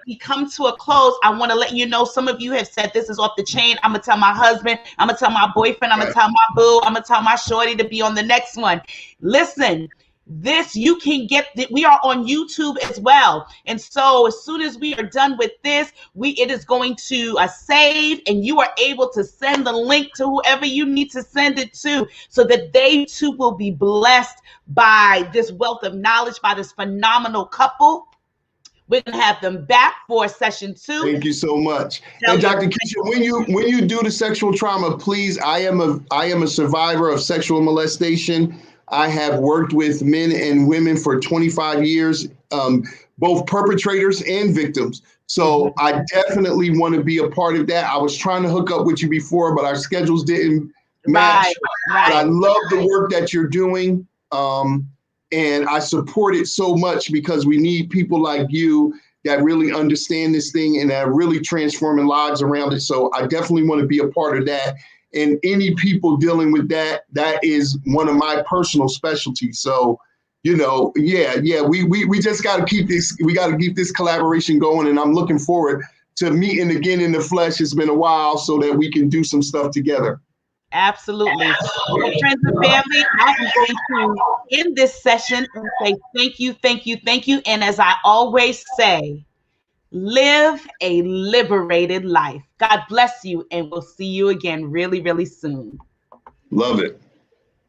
we come to a close, I want to let you know, some of you have said this is off the chain. I'm going to tell my husband, I'm going to tell my boyfriend, I'm going to tell my boo, I'm going to tell my shorty to be on the next one. Listen, this, you can get, we are on YouTube as well. And so as soon as we are done with this, it is going to save, and you are able to send the link to whoever you need to send it to, so that they too will be blessed by this wealth of knowledge, by this phenomenal couple. We're gonna have them back for session 2. Thank you so much. And Dr. Keisha, when you do the sexual trauma, please, I am a survivor of sexual molestation. I have worked with men and women for 25 years, both perpetrators and victims. So I definitely want to be a part of that. I was trying to hook up with you before, but our schedules didn't match. But I love the work that you're doing. And I support it so much because we need people like you that really understand this thing and that are really transforming lives around it. So I definitely want to be a part of that. And any people dealing with that is one of my personal specialties. So, you know, we just got to keep this, we got to keep this collaboration going. And I'm looking forward to meeting again in the flesh. It's been a while so that we can do some stuff together. Absolutely. Well, friends and family, I am going to end this session and say thank you, thank you, thank you. And as I always say, live a liberated life. God bless you, and we'll see you again really, really soon. Love it.